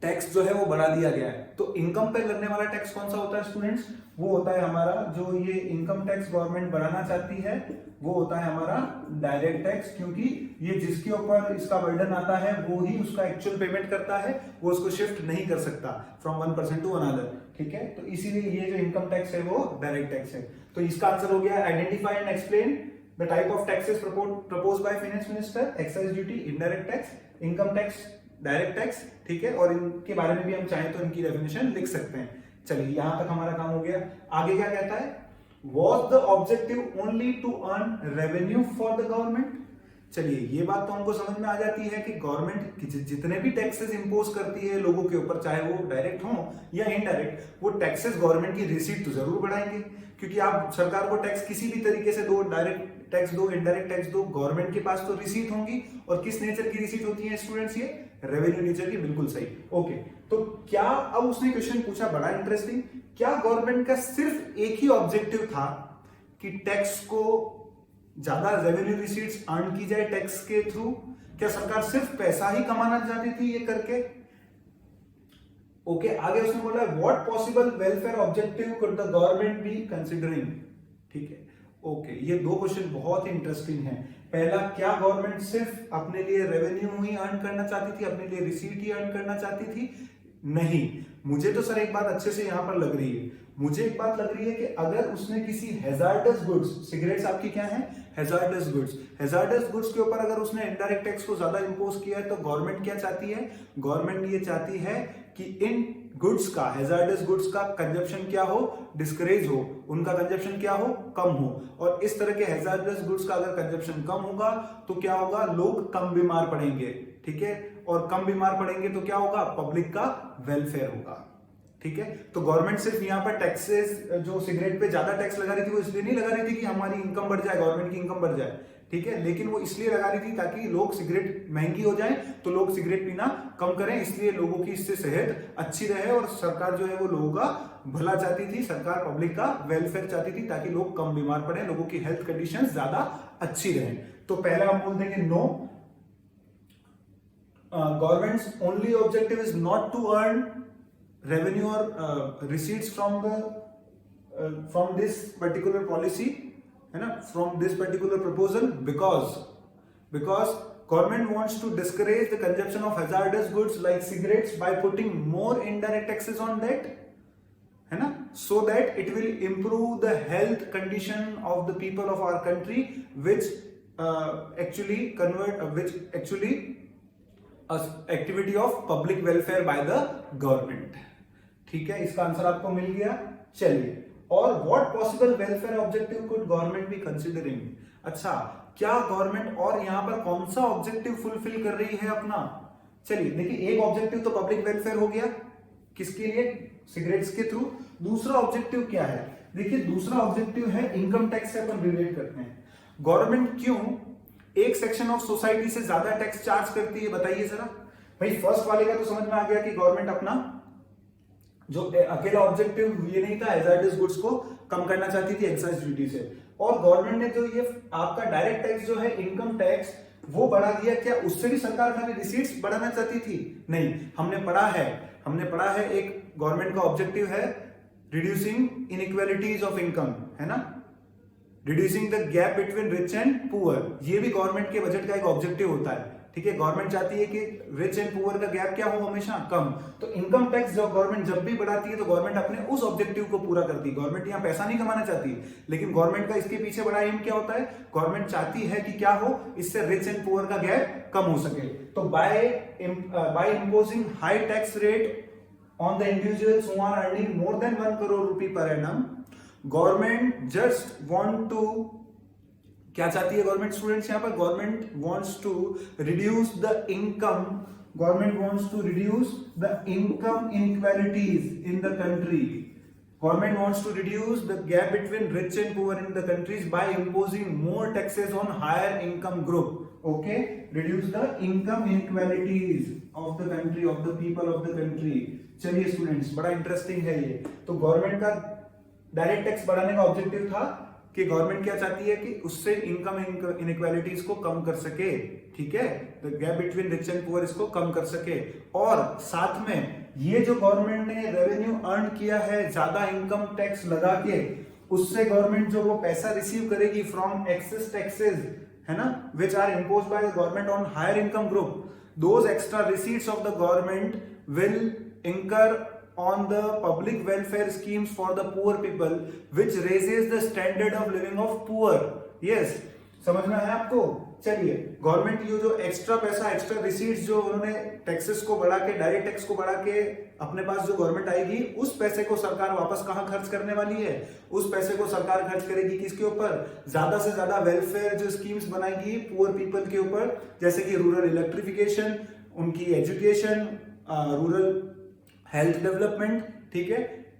Speaker 1: टैक्स जो है वो बढ़ा दिया गया है। तो इनकम पे लगने वाला टैक्स कौन सा होता है स्टूडेंट्स? वो होता है हमारा, जो ये इनकम टैक्स गवर्नमेंट बढ़ाना चाहती है वो होता है हमारा डायरेक्ट टैक्स, क्योंकि ये जिसके ऊपर इसका बर्डन आता है वो ही उसका एक्चुअल पेमेंट करता है, वो उसको शिफ्ट नहीं कर सकता from one person to another. ठीक है, तो इसीलिए ये जो इनकम टैक्स है वो डायरेक्ट टैक्स है। तो इसका आंसर हो गया identify and explain the type of taxes proposed by finance minister, excise duty, indirect tax, income tax, direct tax. ठीक है, और इनके बारे में भी हम चाहें तो इनकी डेफिनेशन लिख सकते हैं। चलिए यहां तक हमारा काम हो गया। आगे क्या कहता है? Was the objective only to earn revenue for the government? चलिए ये बात तो हमको समझ में आ जाती है कि गवर्नमेंट जितने भी टैक्सेस इंपोज करती है लोगों के ऊपर, चाहे वो डायरेक्ट हो या इनडायरेक्ट, वो टैक्सेस गवर्नमेंट की रिसीट तो जरूर बढ़ाएंगे, क्योंकि आप सरकार को टैक्स किसी भी तरीके से दो, डायरेक्ट टैक्स दो, इनडायरेक्ट टैक्स दो, गवर्नमेंट के पास तो रिसीट होंगी। और किस नेचर की रिसीट होती है स्टूडेंट्स? ये रेवेन्यू नेचर की। बिल्कुल सही। ओके, तो क्या, अब उसने क्वेश्चन पूछा बड़ा इंटरेस्टिंग, क्या गवर्नमेंट का सिर्फ एक ही ऑब्जेक्टिव था कि टैक्स को ज्यादा रेवेन्यू रिसीट्स अर्न की जाए टैक्स के थ्रू? क्या सरकार सिर्फ पैसा ही कमाना चाहती थी ये करके? ओके, आगे उसने बोला what possible welfare objective could the government be considering? ठीक है, ओके, ये 2 क्वेश्चन बहुत ही इंटरेस्टिंग हैं। पहला, क्या गवर्नमेंट सिर्फ अपने लिए रेवेन्यू ही अर्न करना चाहती थी, अपने लिए रिसीट ही अर्न करना चाहती थी? नहीं। मुझे तो सर एक बात अच्छे से यहां पर लग रही है, मुझे एक बात लग रही है कि अगर उसने किसी हैजार्डस गुड्स, सिगरेट्स आपकी क्या है? हैजार्डस गुड्स, हैजार्डस गुड्स के ऊपर अगर उसने इनडायरेक्ट टैक्स को ज्यादा इंपोज किया है, तो गवर्नमेंट क्या चाहती है? गवर्नमेंट ये चाहती है कि इन गुड्स का, हैजार्डस गुड्स का कंजप्शन क्या हो? डिस्करेज हो, उनका कंजप्शन क्या हो? कम हो। और इस तरह के हैजार्डस गुड्स का अगर कंजप्शन कम होगा तो क्या होगा? लोग कम बीमार पड़ेंगे। ठीक है, और कम बीमार पड़ेंगे तो क्या होगा? पब्लिक का वेलफेयर होगा। ठीक है, तो गवर्नमेंट सिर्फ यहाँ पर टैक्सेस, जो सिगरेट पे ज्यादा टैक्स लगा रही थी, वो इसलिए नहीं लगा रही थी कि हमारी इनकम बढ़ जाए, गवर्नमेंट की इनकम बढ़ जाए। ठीक है, लेकिन वो इसलिए लगा रही थी ताकि लोग, सिगरेट महंगी हो जाए तो लोग सिगरेट पीना कम करें, इसलिए लोगों की इससे सेहत अच्छी रहे, और सरकार जो है वो लोगों का भला चाहती थी, सरकार पब्लिक का वेलफेयर चाहती थी ताकि लोग कम बीमार पड़े, लोगों की हेल्थ कंडीशन ज्यादा अच्छी रहे। तो पहला हम बोल देंगे no, governments only objective is not to earn revenue or receipts from this particular policy, है ना, from this particular proposal, because government wants to discourage the consumption of hazardous goods like cigarettes by putting more indirect taxes on that, है ना, so that it will improve the health condition of the people of our country, which actually activity of public welfare by the government। ठीक है, इसका answer आपको मिल गया। चलिए, और what possible welfare objective could government be considering? अच्छा, क्या government और यहां पर कौन सा ऑब्जेक्टिव फुलफिल कर रही है अपना? चलिए देखिए, एक ऑब्जेक्टिव तो पब्लिक वेलफेयर हो गया, किसके लिए? सिगरेट्स के थ्रू। दूसरा ऑब्जेक्टिव क्या है? देखिए, दूसरा ऑब्जेक्टिव है इनकम टैक्स से अपन रिलेट करते हैं। गवर्नमेंट क्यों एक सेक्शन ऑफ सोसाइटी से ज्यादा टैक्स चार्ज करती है, बताइए जरा। भाई फर्स्ट वाले का तो समझ में आ गया कि गवर्नमेंट अपना जो अकेला ऑब्जेक्टिव ये नहीं था, हैजार्डस गुड्स को कम करना चाहती थी एक्साइज ड्यूटी से, और गवर्नमेंट ने जो ये आपका डायरेक्ट टैक्स जो है इनकम टैक्स वो बढ़ा दिया, क्या उससे भी सरकार खाली रिसीट्स बढ़ाना चाहती थी? नहीं, हमने पढ़ा है एक गवर्नमेंट का ऑब्जेक्टिव है रिड्यूसिंग इनइक्वालिटीज ऑफ इनकम, है ना, reducing the gap between rich and poor, ये भी गवर्नमेंट के बजट का एक ऑब्जेक्टिव होता है। ठीक है, गवर्नमेंट चाहती है कि रिच एंड पुअर का गैप क्या हो, हमेशा कम। तो इनकम टैक्स जो गवर्नमेंट जब भी बढ़ाती है तो गवर्नमेंट अपने उस ऑब्जेक्टिव को पूरा करती है। गवर्नमेंट यहाँ पैसा नहीं कमाना चाहती, लेकिन गवर्नमेंट का इसके पीछे बड़ा एम क्या होता है, गवर्नमेंट चाहती है कि क्या हो, इससे रिच एंड पुअर का गैप कम हो सके। तो by imposing high tax rate on the individuals who are earning more than 1 crore rupee per annum, government just want to, क्या चाहती है गवर्नमेंट स्टूडेंट्स, यहाँ पर government wants to reduce the income, government wants to reduce the income inequalities in the country. Government wants to reduce the gap between rich and poor in the countries by imposing more taxes on higher income group. Okay, reduce the income inequalities of the country, of the people of the country. चलिए students, बड़ा interesting है ये। तो government का direct tax बढ़ाने का objective था कि गवर्नमेंट क्या चाहती है कि उससे इनकम इनइक्वालिटीज को कम कर सके। ठीक है, the gap between rich and poor इसको कम कर सके। और साथ में ये जो गवर्नमेंट ने रेवेन्यू अर्न किया है ज्यादा इनकम टैक्स लगा के, उससे गवर्नमेंट जो वो पैसा रिसीव करेगी फ्रॉम एक्सेस टैक्सेस, है ना, which are imposed by the government on higher income group, those extra receipts of the government will incur on the public welfare schemes for the poor people, which raises the standard of living of poor. Yes, समझ में आया आपको? चलिए, government ये जो extra पैसा, extra receipts जो उन्होंने टैक्सेस को बढ़ा के, डायरेक्ट टैक्स को बढ़ा के अपने पास जो गवर्नमेंट आएगी, उस पैसे को सरकार वापस कहां खर्च करने वाली है? उस पैसे को सरकार खर्च करेगी किसके ऊपर? ज्यादा से ज्यादा वेलफेयर जो स्कीम्स बनाएगी पुअर पीपल के ऊपर, जैसे कि रूरल इलेक्ट्रिफिकेशन, उनकी एजुकेशन, रूरल हेल्थ डेवलपमेंट, ठीक है,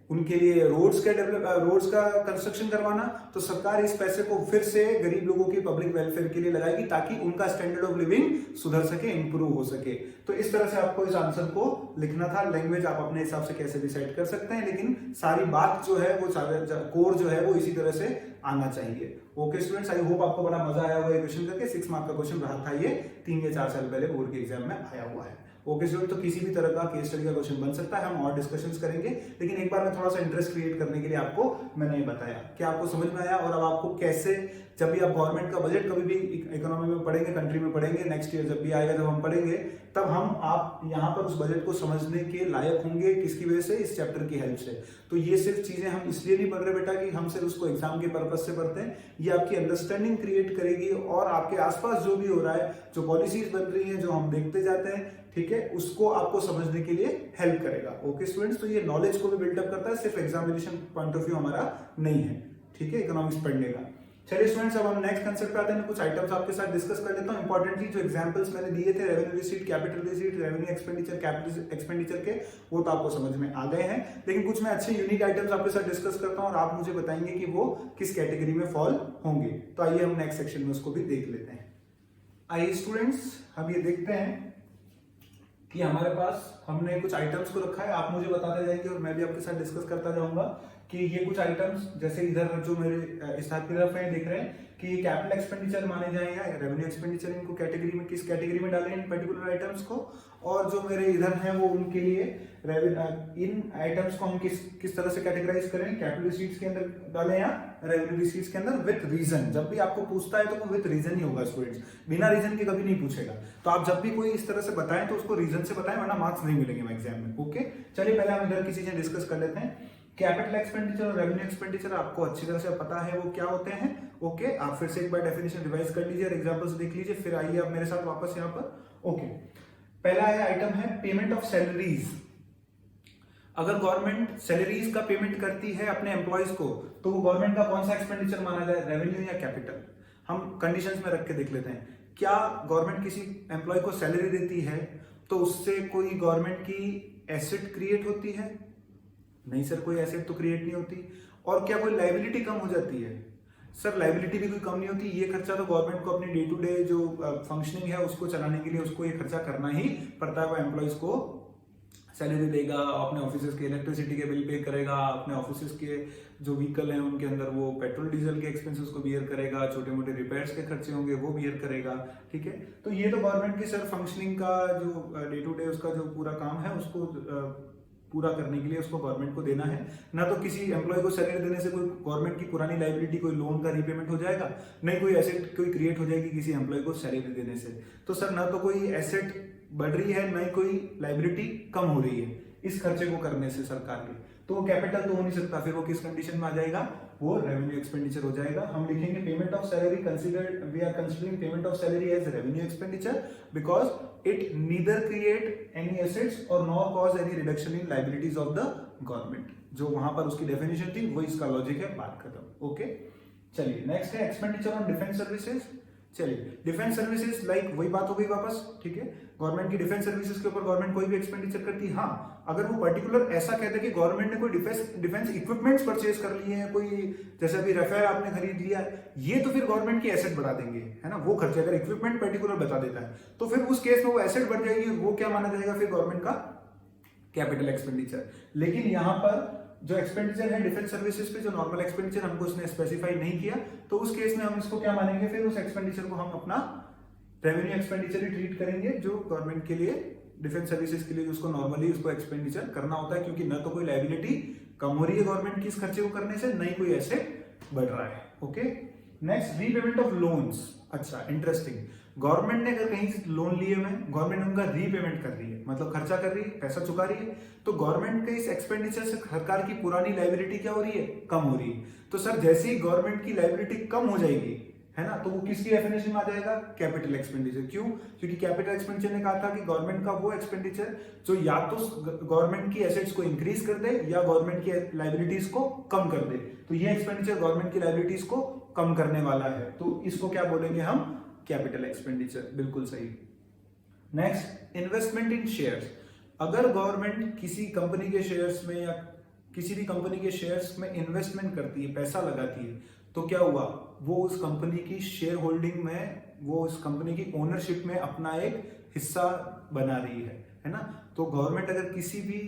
Speaker 1: उनके लिए रोड्स का कंस्ट्रक्शन करवाना। तो सरकार इस पैसे को फिर से गरीब लोगों की पब्लिक वेलफेयर के लिए लगाएगी ताकि उनका स्टैंडर्ड ऑफ लिविंग सुधर सके, इंप्रूव हो सके। तो इस तरह से आपको इस आंसर को लिखना था। लैंग्वेज आप अपने हिसाब से कैसे डिसाइड कर सकते हैं, लेकिन सारी बात जो है वो कोर जो है वो इसी तरह से आना चाहिए। ओके स्टूडेंट्स, आई होप आपको बड़ा मजा आया हुआ है क्वेश्चन करके। 6 मार्क का क्वेश्चन रहा था, ये 3 या 4 साल पहले बोर्ड के एग्जाम में आया हुआ है। ओके स्टूडेंट, तो किसी भी तरह का केस स्टडी का क्वेश्चन बन सकता है, हम और डिस्कशंस करेंगे, लेकिन एक बार मैं थोड़ा सा इंटरेस्ट क्रिएट करने के लिए आपको मैंने ये बताया कि आपको समझ में आया। और अब आपको कैसे, जब भी आप गवर्नमेंट का बजट कभी भी इकोनॉमी में पढ़ेंगे, कंट्री में पढ़ेंगे, नेक्स्ट ईयर जब भी आएगा, जब हम पढ़ेंगे, तब आप यहाँ पर उस बजट को समझने के लायक होंगे। किसकी वजह से? इस चैप्टर की हेल्प से। तो ये सिर्फ चीजें हम इसलिए नहीं पढ़ रहे बेटा कि हम सिर्फ उसको एग्जाम के पर्पज से पढ़ते हैं, ये आपकी अंडरस्टैंडिंग क्रिएट करेगी और आपके आसपास जो भी हो रहा है, जो पॉलिसीज बन रही है, जो हम देखते जाते हैं, ठीक है, उसको आपको समझने के लिए हेल्प करेगा। ओके स्टूडेंट्स, तो ये नॉलेज को भी बिल्डअप करता है, सिर्फ एग्जामिनेशन पॉइंट ऑफ व्यू हमारा नहीं है, ठीक है, इकोनॉमिक्स पढ़ने का। चलिए स्टूडेंट्स, अब हम नेक्स्ट कंसेप्ट पे आते हैं। कुछ आइटम्स आपके साथ डिस्कस कर लेता हूं। इंपॉर्टेंटली जो एग्जांपल्स मैंने दिए थे, revenue receipt, capital receipt, revenue expenditure, capital expenditure के, वो तो आपको समझ में आ गए हैं, लेकिन कुछ मैं अच्छे यूनिक आइटम्स आपके साथ डिस्कस करता हूं और आप मुझे बताएंगे कि वो किस कैटेगरी में फॉल होंगे। तो आइए हम नेक्स्ट सेक्शन में उसको भी देख लेते हैं। आइए स्टूडेंट्स, हम ये देखते हैं कि हमारे पास हमने कुछ आइटम्स को रखा है, आप मुझे बताते जाएंगे और मैं भी आपके साथ डिस्कस करता जाऊंगा कि ये कुछ आइटम्स, जैसे इधर जो मेरे इस हाथ की तरफ है, देख रहे हैं कि कैपिटल एक्सपेंडिचर माने जाए या रेवेन्यू एक्सपेंडिचर, इनको कैटेगरी में, किस कैटेगरी में डालें इन पर्टिकुलर आइटम्स को, और जो मेरे इधर हैं वो उनके लिए इन आइटम्स को हम किस तरह से कैटेगराइज करें, कैपिटल रिसीट्स के अंदर डालें या रेवेन्यू रिसीट्स के अंदर विद रीजन। जब भी आपको पूछता है तो वो विद रीजन ही होगा स्टूडेंट्स, बिना रीजन के कभी नहीं पूछेगा। तो आप जब भी कोई इस तरह से बताएं तो उसको रीजन से बताएं, वरना मार्क्स नहीं मिलेंगे एग्जाम में। ओके, चलिए पहले हम इधर की चीजें डिस्कस कर लेते हैं। कैपिटल एक्सपेंडिचर और रेवेन्यू एक्सपेंडिचर आपको अच्छी तरह से पता है वो क्या होते हैं। ओके, आप फिर से एक बार डेफिनेशन रिवाइज कर लीजिए और एग्जांपल्स देख लीजिए, फिर आइए आप मेरे साथ वापस यहाँ पर। ओके, पहला आइटम है पेमेंट ऑफ सैलरीज। अगर गवर्नमेंट सैलरीज का पेमेंट करती है अपने एम्प्लॉयज को, तो वो गवर्नमेंट का कौन सा एक्सपेंडिचर माना जाए, रेवेन्यू या कैपिटल? हम कंडीशंस में रख के देख लेते हैं। क्या गवर्नमेंट किसी एम्प्लॉय को सैलरी देती है तो उससे कोई गवर्नमेंट की एसेट क्रिएट होती है? नहीं सर, कोई एसेट तो क्रिएट नहीं होती। और क्या कोई लाइबिलिटी कम हो जाती है? सर, लाइबिलिटी भी कोई कम नहीं होती। ये खर्चा तो गवर्नमेंट को अपनी डे टू डे जो फंक्शनिंग है उसको चलाने के लिए उसको ये खर्चा करना ही पड़ता है। वो एम्प्लॉयज को सैलरी देगा, अपने ऑफिस के इलेक्ट्रिसिटी के बिल पे करेगा, अपने ऑफिस के जो व्हीकल हैं उनके अंदर वो पेट्रोल डीजल के एक्सपेंसेस को बियर करेगा, छोटे मोटे रिपेयर्स के खर्चे होंगे वो बियर करेगा, ठीक है। तो ये तो गवर्नमेंट की सर फंक्शनिंग का जो डे टू डे उसका जो पूरा काम है उसको पूरा करने के लिए उसको गवर्नमेंट को देना है। ना तो किसी एम्प्लॉय को सैलरी देने से कोई गवर्नमेंट की पुरानी लाइबिलिटी, कोई लोन का रीपेमेंट हो जाएगा, नहीं कोई एसेट कोई क्रिएट हो जाएगी किसी एम्प्लॉय को सैलरी देने से। तो सर ना तो कोई एसेट बढ़ रही है, ना ही कोई लाइबिलिटी कम हो रही है इस खर्चे को करने से सरकार की, तो वो कैपिटल तो हो नहीं सकता। फिर वो किस कंडीशन में आ जाएगा, वो रेवेन्यू एक्सपेंडिचर हो जाएगा। हम लिखेंगे payment of salary considered, we are considering payment of salary as revenue expenditure because it neither create any assets or nor cause any reduction in liabilities of the government. जो वहां पर उसकी definition थी वो इसका लॉजिक है, बात खत्म। ओके, चलिए नेक्स्ट है एक्सपेंडिचर ऑन डिफेंस सर्विसेज। चलिए डिफेंस सर्विसेज लाइक वही बात हो गई वापस, ठीक है। गवर्नमेंट की डिफेंस सर्विसेज के ऊपर गवर्नमेंट कोई भी एक्सपेंडिचर करती है, हाँ अगर वो पर्टिकुलर ऐसा कहते हैं कि गवर्नमेंट ने कोई डिफेंस इक्विपमेंट्स परचेज कर लिए हैं, कोई जैसे अभी राफेल आपने खरीद लिया है, ये तो फिर गवर्नमेंट की एसेट बढ़ा देंगे, है ना। वो खर्चे अगर इक्विपमेंट पर्टिकुलर बता देता है तो फिर उस केस में वो एसेट बढ़ जाएगी, वो क्या माना जाएगा फिर गवर्नमेंट का कैपिटल एक्सपेंडिचर। लेकिन यहाँ पर जो एक्सपेंडिचर है डिफेंस सर्विसेज पे, जो नॉर्मल एक्सपेंडिचर हमको उसने स्पेसिफाई नहीं किया, तो उस केस में हम इसको क्या मानेंगे, फिर उस एक्सपेंडिचर को हम अपना रेवेन्यू एक्सपेंडिचर ही ट्रीट करेंगे, जो गवर्नमेंट के लिए डिफेंस सर्विसेज के लिए उसको नॉर्मली उसको एक्सपेंडिचर करना होता है, क्योंकि न तो कोई लायबिलिटी कम हो रही है गवर्नमेंट की इस खर्चे को करने से, न ही कोई एसेट बढ़ रहा है। Okay, next repayment of loans. अच्छा इंटरेस्टिंग, गवर्नमेंट ने अगर कहीं से लोन लिए हुए, गवर्नमेंट उनका रीपेमेंट कर रही है, मतलब खर्चा कर रही है, पैसा चुका रही है, तो गवर्नमेंट के इस एक्सपेंडिचर से सरकार की पुरानी लायबिलिटी क्या हो रही है, कम हो रही है। तो सर जैसे ही गवर्नमेंट की लायबिलिटी कम हो जाएगी, है ना, तो वो किसकी डेफिनेशन में आ जाएगा, कैपिटल एक्सपेंडिचर। क्यों, क्योंकि कैपिटल एक्सपेंडिचर ने कहा था कि गवर्नमेंट का वो एक्सपेंडिचर जो या तो गवर्नमेंट की एसेट्स को इंक्रीज कर दे या गवर्नमेंट की लायबिलिटीज को कम कर दे, तो ये एक्सपेंडिचर गवर्नमेंट की लायबिलिटीज को कम करने वाला है, तो इसको क्या बोलेंगे हम, कैपिटल एक्सपेंडिचर। बिल्कुल सही। नेक्स्ट, इन्वेस्टमेंट इन शेयर्स। अगर गवर्नमेंट किसी कंपनी के शेयर्स में या किसी भी कंपनी के शेयर्स में इन्वेस्टमेंट करती है, पैसा लगाती है, तो क्या हुआ, वो उस कंपनी की शेयर होल्डिंग में, वो उस कंपनी की ओनरशिप में अपना एक हिस्सा बना रही है ना। तो गवर्नमेंट अगर किसी भी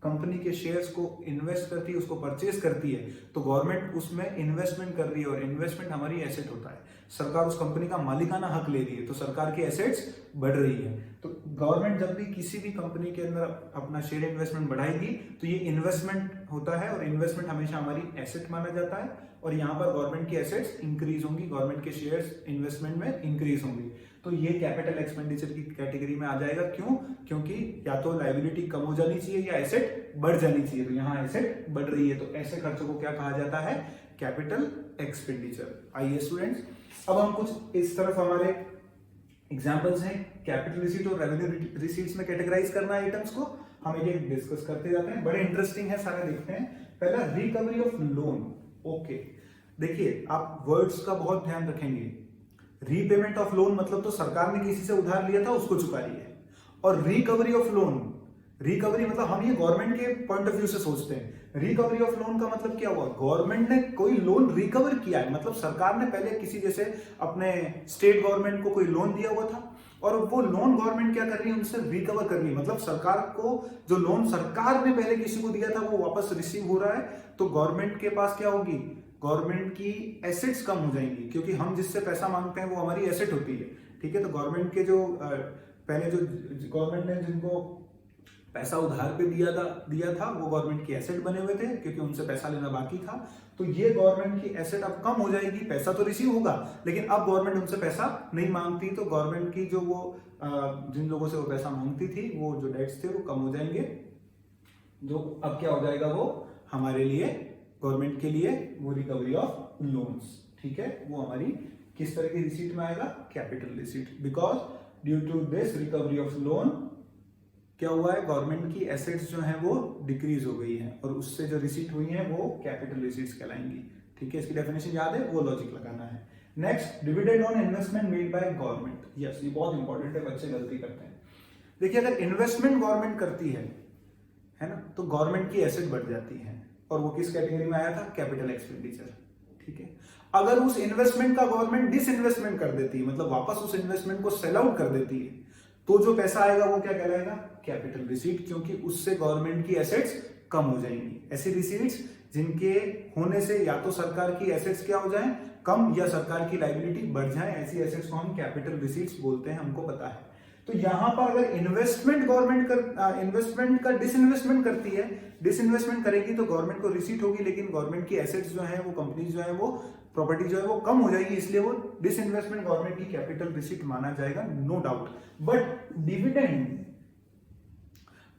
Speaker 1: कंपनी के शेयर्स को इन्वेस्ट करती है, उसको परचेज करती है, तो गवर्नमेंट उसमें इन्वेस्टमेंट कर रही है, और इन्वेस्टमेंट हमारी एसेट होता है। सरकार उस कंपनी का मालिकाना हक ले रही है, तो सरकार की एसेट्स बढ़ रही है। तो गवर्नमेंट जब भी किसी भी कंपनी के अंदर अपना शेयर इन्वेस्टमेंट बढ़ाएगी, तो ये इन्वेस्टमेंट होता है, और इन्वेस्टमेंट हमेशा हमारी एसेट माना जाता है, और यहाँ पर गवर्नमेंट की एसेट्स इंक्रीज होंगी, गवर्नमेंट के शेयर्स इन्वेस्टमेंट में इंक्रीज होंगी, तो ये कैपिटल एक्सपेंडिचर की कैटेगरी में आ जाएगा। क्यों, क्योंकि या तो लायबिलिटी कम हो जानी चाहिए या एसेट बढ़ जानी चाहिए, तो यहाँ एसेट बढ़ रही है, तो ऐसे खर्चों को क्या कहा जाता है, कैपिटल एक्सपेंडिचर। आइए स्टूडेंट्स, अब हम कुछ इस तरफ हमारे एग्जांपल्स हैं, कैपिटल रिसीट और रेवेन्यू रिसीट्स में कैटेगराइज करना है आइटम्स को, हम एक डिस्कस करते जाते हैं, बड़े इंटरेस्टिंग है सारे, देखते हैं। पहला, रिकवरी ऑफ लोन। ओके, देखिए आप वर्ड्स का बहुत ध्यान रखेंगे। रीपेमेंट ऑफ लोन मतलब तो सरकार ने किसी से उधार लिया था उसको चुका रही है, और रिकवरी ऑफ लोन, रिकवरी मतलब हम ये गवर्नमेंट के पॉइंट ऑफ व्यू से सोचते हैं, रिकवरी ऑफ लोन का मतलब क्या हुआ, गवर्नमेंट ने कोई लोन रिकवर किया है, मतलब सरकार ने पहले किसी जैसे अपने स्टेट गवर्नमेंट को कोई लोन दिया हुआ था, और वो लोन गवर्नमेंट क्या कर रही है, उनसे रिकवर कर रही है, मतलब सरकार को जो लोन सरकार ने पहले किसी को दिया था वो वापस रिसीव हो रहा है, तो गवर्नमेंट के पास क्या होगी, गवर्नमेंट की एसेट्स कम हो जाएंगी, क्योंकि हम जिससे पैसा मांगते हैं वो हमारी एसेट होती है, ठीक है। तो गवर्नमेंट के जो पहले जो गवर्नमेंट ने जिनको पैसा उधार पे दिया था वो गवर्नमेंट की एसेट बने हुए थे, क्योंकि उनसे पैसा लेना बाकी था, तो ये गवर्नमेंट की एसेट अब कम हो जाएगी, पैसा तो रिसीव होगा लेकिन अब गवर्नमेंट उनसे पैसा नहीं मांगती, तो गवर्नमेंट की जो वो जिन लोगों से वो पैसा मांगती थी, वो जो डेट्स थे वो कम हो जाएंगे, जो अब क्या हो जाएगा, वो हमारे लिए, गवर्नमेंट के लिए, वो रिकवरी ऑफ लोन्स, ठीक है। वो हमारी किस तरह की रिसीट में आएगा, capital receipt, because due to this recovery of loan क्या हुआ है, गवर्नमेंट की एसेट्स जो हैं वो डिक्रीज हो गई हैं, और उससे जो रिसीट हुई हैं वो कैपिटल रिसीट्स कहलाएंगी, ठीक है। इसकी डेफिनेशन याद है, वो लॉजिक लगाना है। Next, dividend on investment made by government. Yes, ये बहुत इंपॉर्टेंट है, बच्चे गलती करते हैं। देखिए अगर इन्वेस्टमेंट गवर्नमेंट करती है ना, तो गवर्नमेंट की एसेट बढ़ जाती है, और वो किस कैटेगरी में आया था, कैपिटल एक्सपेंडिचर, ठीक है। अगर उस इन्वेस्टमेंट का गवर्नमेंट डिसइन्वेस्टमेंट कर देती है, मतलब वापस उस इन्वेस्टमेंट को सेल आउट कर देती है, तो जो पैसा आएगा वो क्या कहलाएगा, कैपिटल रिसीट, क्योंकि उससे गवर्नमेंट की एसेट्स कम हो जाएंगी। ऐसी रिसीट्स जिनके होने से या तो सरकार की एसेट्स क्या हो जाए, कम, या सरकार की लायबिलिटी बढ़ जाए, ऐसी एसेट्स को हम कैपिटल रिसीट्स बोलते हैं, हमको पता है। तो यहां पर अगर इन्वेस्टमेंट इन्वेस्टमेंट का डिसइन्वेस्टमेंट करती है, डिसइन्वेस्टमेंट करेगी तो गवर्नमेंट को रिसीट होगी, लेकिन गवर्नमेंट की एसेट्स जो है वो कंपनीज जो है वो प्रॉपर्टी जो है वो कम हो जाएगी, इसलिए वो डिसइन्वेस्टमेंट गवर्नमेंट की कैपिटल रिसीट माना जाएगा, no doubt. But dividend,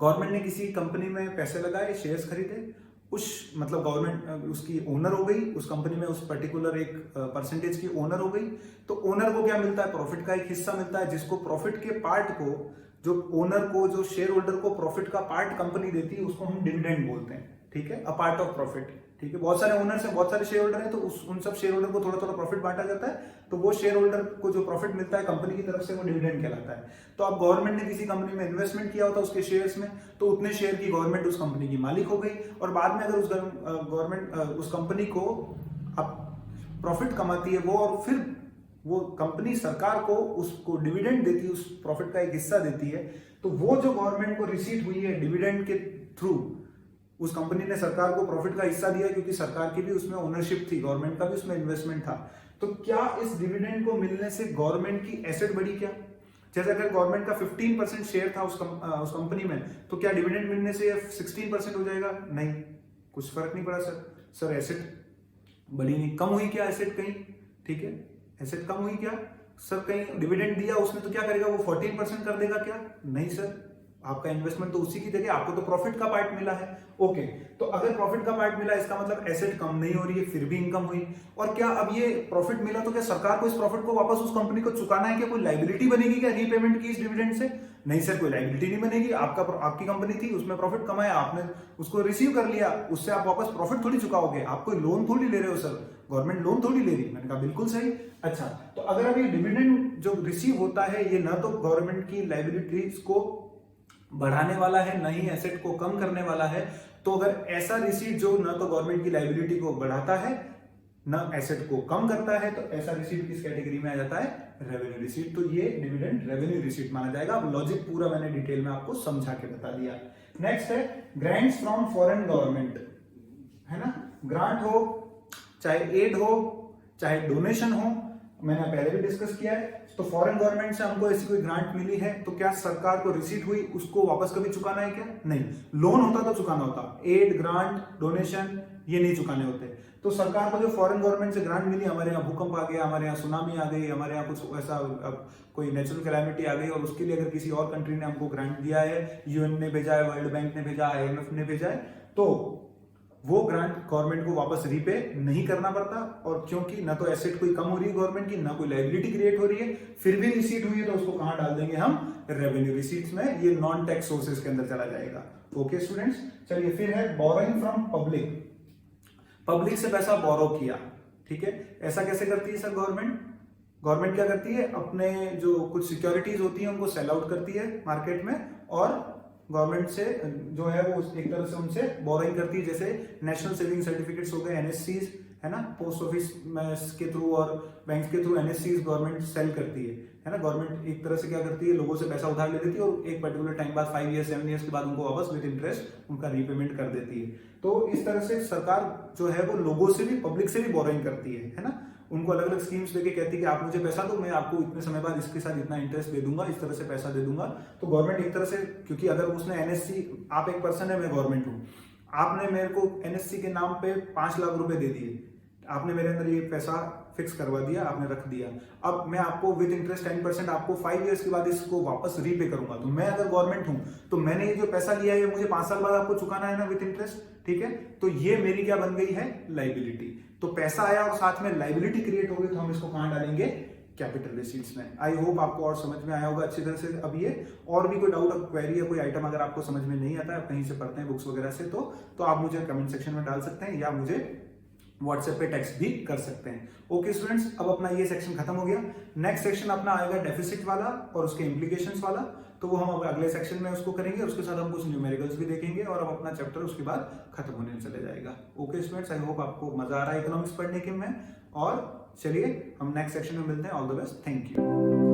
Speaker 1: government ने किसी कंपनी में पैसे लगाए, शेयर्स खरीदे, उस मतलब गवर्नमेंट उसकी ओनर हो गई, उस कंपनी में उस पर्टिकुलर एक परसेंटेज की ओनर हो गई, तो ओनर को क्या मिलता है, प्रॉफिट का एक हिस्सा मिलता है, जिसको प्रॉफिट के पार्ट को जो ओनर को, जो शेयर होल्डर को प्रॉफिट का पार्ट कंपनी देती है, उसको हम डिविडेंड बोलते हैं, ठीक है, अ पार्ट ऑफ प्रॉफिट, ठीक है। बहुत सारे ओनर्स हैं, बहुत सारे शेयर होल्डर हैं, तो उन सब शेयर होल्डर को थोड़ा थोड़ा प्रॉफिट बांटा जाता है, तो वो शेयर होल्डर को जो प्रॉफिट मिलता है कंपनी की तरफ से वो डिविडेंड कहलाता है। तो अब गवर्नमेंट ने किसी कंपनी में इन्वेस्टमेंट किया होता उसके शेयर्स में, तो उतने शेयर की गवर्नमेंट उस कंपनी की मालिक हो गई, और बाद में अगर उस गवर्नमेंट उस कंपनी को अब प्रॉफिट कमाती है वो, और फिर वो कंपनी सरकार को उसको डिविडेंड देती है, उस प्रॉफिट का एक हिस्सा देती है, तो वो जो गवर्नमेंट को रिसीट हुई है डिविडेंड के थ्रू, उस कंपनी ने सरकार को प्रॉफिट का हिस्सा दिया, क्योंकि सरकार की भी उसमें ओनरशिप थी, गवर्नमेंट का भी उसमें इन्वेस्टमेंट था। तो क्या इस डिविडेंड को मिलने से गवर्नमेंट की एसेट बढ़ी क्या? जैसे अगर गवर्नमेंट का 15% शेयर था उस कंपनी में, तो क्या डिविडेंड मिलने से 16% हो जाएगा? नहीं, कुछ फर्क नहीं पड़ा सर एसेट बढ़ी नहीं, कम हुई क्या एसेट कहीं? ठीक है, एसेट कम हुई क्या सर? कहीं डिविडेंड दिया उसने तो क्या करेगा, वो 14% कर देगा क्या? नहीं सर, आपका इन्वेस्टमेंट तो उसी की जगह, आपको तो प्रॉफिट का पार्ट मिला है। ओके, तो अगर प्रॉफिट का पार्ट मिला, इसका मतलब एसेट कम नहीं हो रही है, फिर भी इनकम हुई। और क्या अब ये प्रॉफिट मिला तो क्या सरकार को इस प्रॉफिट को वापस उस कंपनी को चुकाना है? क्या कोई लाइबिलिटी बनेगी क्या रीपेमेंट की इस डिविडेंड से? नहीं सर, कोई लाइबिलिटी नहीं बनेगी। आपकी कंपनी थी, उसमें प्रॉफिट कमाया, आपने उसको रिसीव कर लिया, उससे आप वापस प्रॉफिट थोड़ी चुकाओगे, आप कोई लोन थोड़ी ले रहे हो सर, गवर्नमेंट लोन थोड़ी ले रही। मैंने कहा बिल्कुल सही। अच्छा, तो अगर अब ये डिविडेंड जो रिसीव होता है, ये ना तो गवर्नमेंट की लाइबिलिटीज को बढ़ाने वाला है, ना ही एसेट को कम करने वाला है, तो अगर ऐसा रिसीट जो ना तो गवर्नमेंट की लाइबिलिटी को बढ़ाता है ना एसेट को कम करता है, तो ऐसा रिसीट किस कैटेगरी में आ जाता है? Revenue receipt. तो ये डिविडेंड रेवेन्यू रिसीट माना जाएगा। अब लॉजिक पूरा मैंने डिटेल में आपको समझा के बता दिया। नेक्स्ट है ग्रांट्स फ्रॉम फॉरेन गवर्नमेंट, है ना। ग्रांट हो, चाहे एड हो, चाहे डोनेशन हो, मैंने पहले भी डिस्कस किया है। तो फॉरेन गवर्नमेंट से हमको ऐसी कोई ग्रांट मिली है, तो क्या सरकार को रिसीट हुई, उसको वापस कभी चुकाना है क्या? नहीं। लोन होता तो चुकाना होता, एड, ग्रांट, डोनेशन ये नहीं चुकाने होते। तो सरकार को जो फॉरेन गवर्नमेंट से ग्रांट मिली, हमारे यहाँ भूकंप आ गया, हमारे यहाँ सुनामी आ गई, हमारे यहाँ कुछ ऐसा कोई नेचुरल कैलामिटी आ गई, और उसके लिए अगर किसी और कंट्री ने हमको ग्रांट दिया है, यूएन ने भेजा है, वर्ल्ड बैंक ने भेजा, IMF ने भेजा है, तो वो ग्रांट गवर्नमेंट को वापस रीपे नहीं करना पड़ता। और क्योंकि ना तो एसेट कोई कम हो रही है गवर्नमेंट की, ना कोई लायबिलिटी क्रिएट हो रही है, फिर भी रिसीट हुई है, तो उसको कहां डाल देंगे हम? रेवेन्यू रिसीट्स में। ये नॉन टैक्स सोर्सेज के अंदर चला जाएगा। ओके स्टूडेंट्स, चलिए फिर है बोरोइंग फ्रॉम पब्लिक। पब्लिक से पैसा बोरो किया, ठीक है। ऐसा कैसे करती है सर गवर्नमेंट? गवर्नमेंट क्या करती है, अपने जो कुछ सिक्योरिटीज होती है उनको सेल आउट करती है मार्केट में, और गवर्नमेंट से जो है वो एक तरह से उनसे बोरोइंग करती है। जैसे नेशनल सेविंग सर्टिफिकेट्स हो गए, NSCs, है ना, पोस्ट ऑफिस के थ्रू और बैंक के थ्रू NSCs गवर्नमेंट सेल करती है ना। गवर्नमेंट एक तरह से क्या करती है, लोगों से पैसा उधार ले लेती है, और एक पर्टिकुलर टाइम बाद 5 ईयर्स 7 ईयर्स के बाद उनको वापस विद इंटरेस्ट उनका रीपेमेंट कर देती है। तो इस तरह से सरकार जो है वो लोगों से भी, पब्लिक से भी बोरोइंग करती है ना। उनको अलग अलग स्कीम्स देके कहती है कि आप मुझे पैसा दो, मैं आपको इतने समय बाद इसके साथ इतना इंटरेस्ट दे दूंगा, इस तरह से पैसा दे दूंगा। तो गवर्नमेंट एक तरह से, क्योंकि अगर उसने NSC, आप एक पर्सन है, मैं गवर्नमेंट हूं, आपने मेरे को NSC के नाम पे 5 लाख रुपए दे दिए, आपने मेरे अंदर ये पैसा फिक्स करवा दिया, आपने रख दिया। अब मैं आपको विद इंटरेस्ट 10% आपको 5 इयर्स के बाद इसको वापस रीपे करूंगा। तो मैं अगर गवर्नमेंट हूं, तो मैंने ये जो पैसा लिया है मुझे 5 साल बाद आपको चुकाना है ना विद इंटरेस्ट, ठीक है। तो ये मेरी क्या बन गई है? लाइबिलिटी। तो पैसा आया और साथ में लाइबिलिटी क्रिएट हो गई, तो हम इसको कहां डालेंगे? कैपिटल रिसीट्स में। आई होप आपको और समझ में आया होगा अच्छी तरह से। अब ये और भी कोई डाउट, क्वेरी या कोई आइटम अगर आपको समझ में नहीं आता है, आप कहीं से पढ़ते हैं बुक्स वगैरह से, तो आप मुझे कमेंट सेक्शन में डाल सकते हैं, या मुझे व्हाट्सएप पे टेक्स्ट भी कर सकते हैं। ओके स्टूडेंट्स, अब अपना ये सेक्शन खत्म हो गया। नेक्स्ट सेक्शन अपना आएगा डेफिसिट वाला और उसके इंप्लीकेशंस वाला, तो वो हम अगले सेक्शन में उसको करेंगे। उसके साथ हम कुछ न्यूमेरिकल्स भी देखेंगे, और अब अपना चैप्टर उसके बाद खत्म होने चले जाएगा। ओके स्टूडेंट्स, आई होप आपको मजा आ रहा है इकोनॉमिक्स पढ़ने के में। और चलिए हम नेक्स्ट सेक्शन में मिलते हैं। All the best, thank you.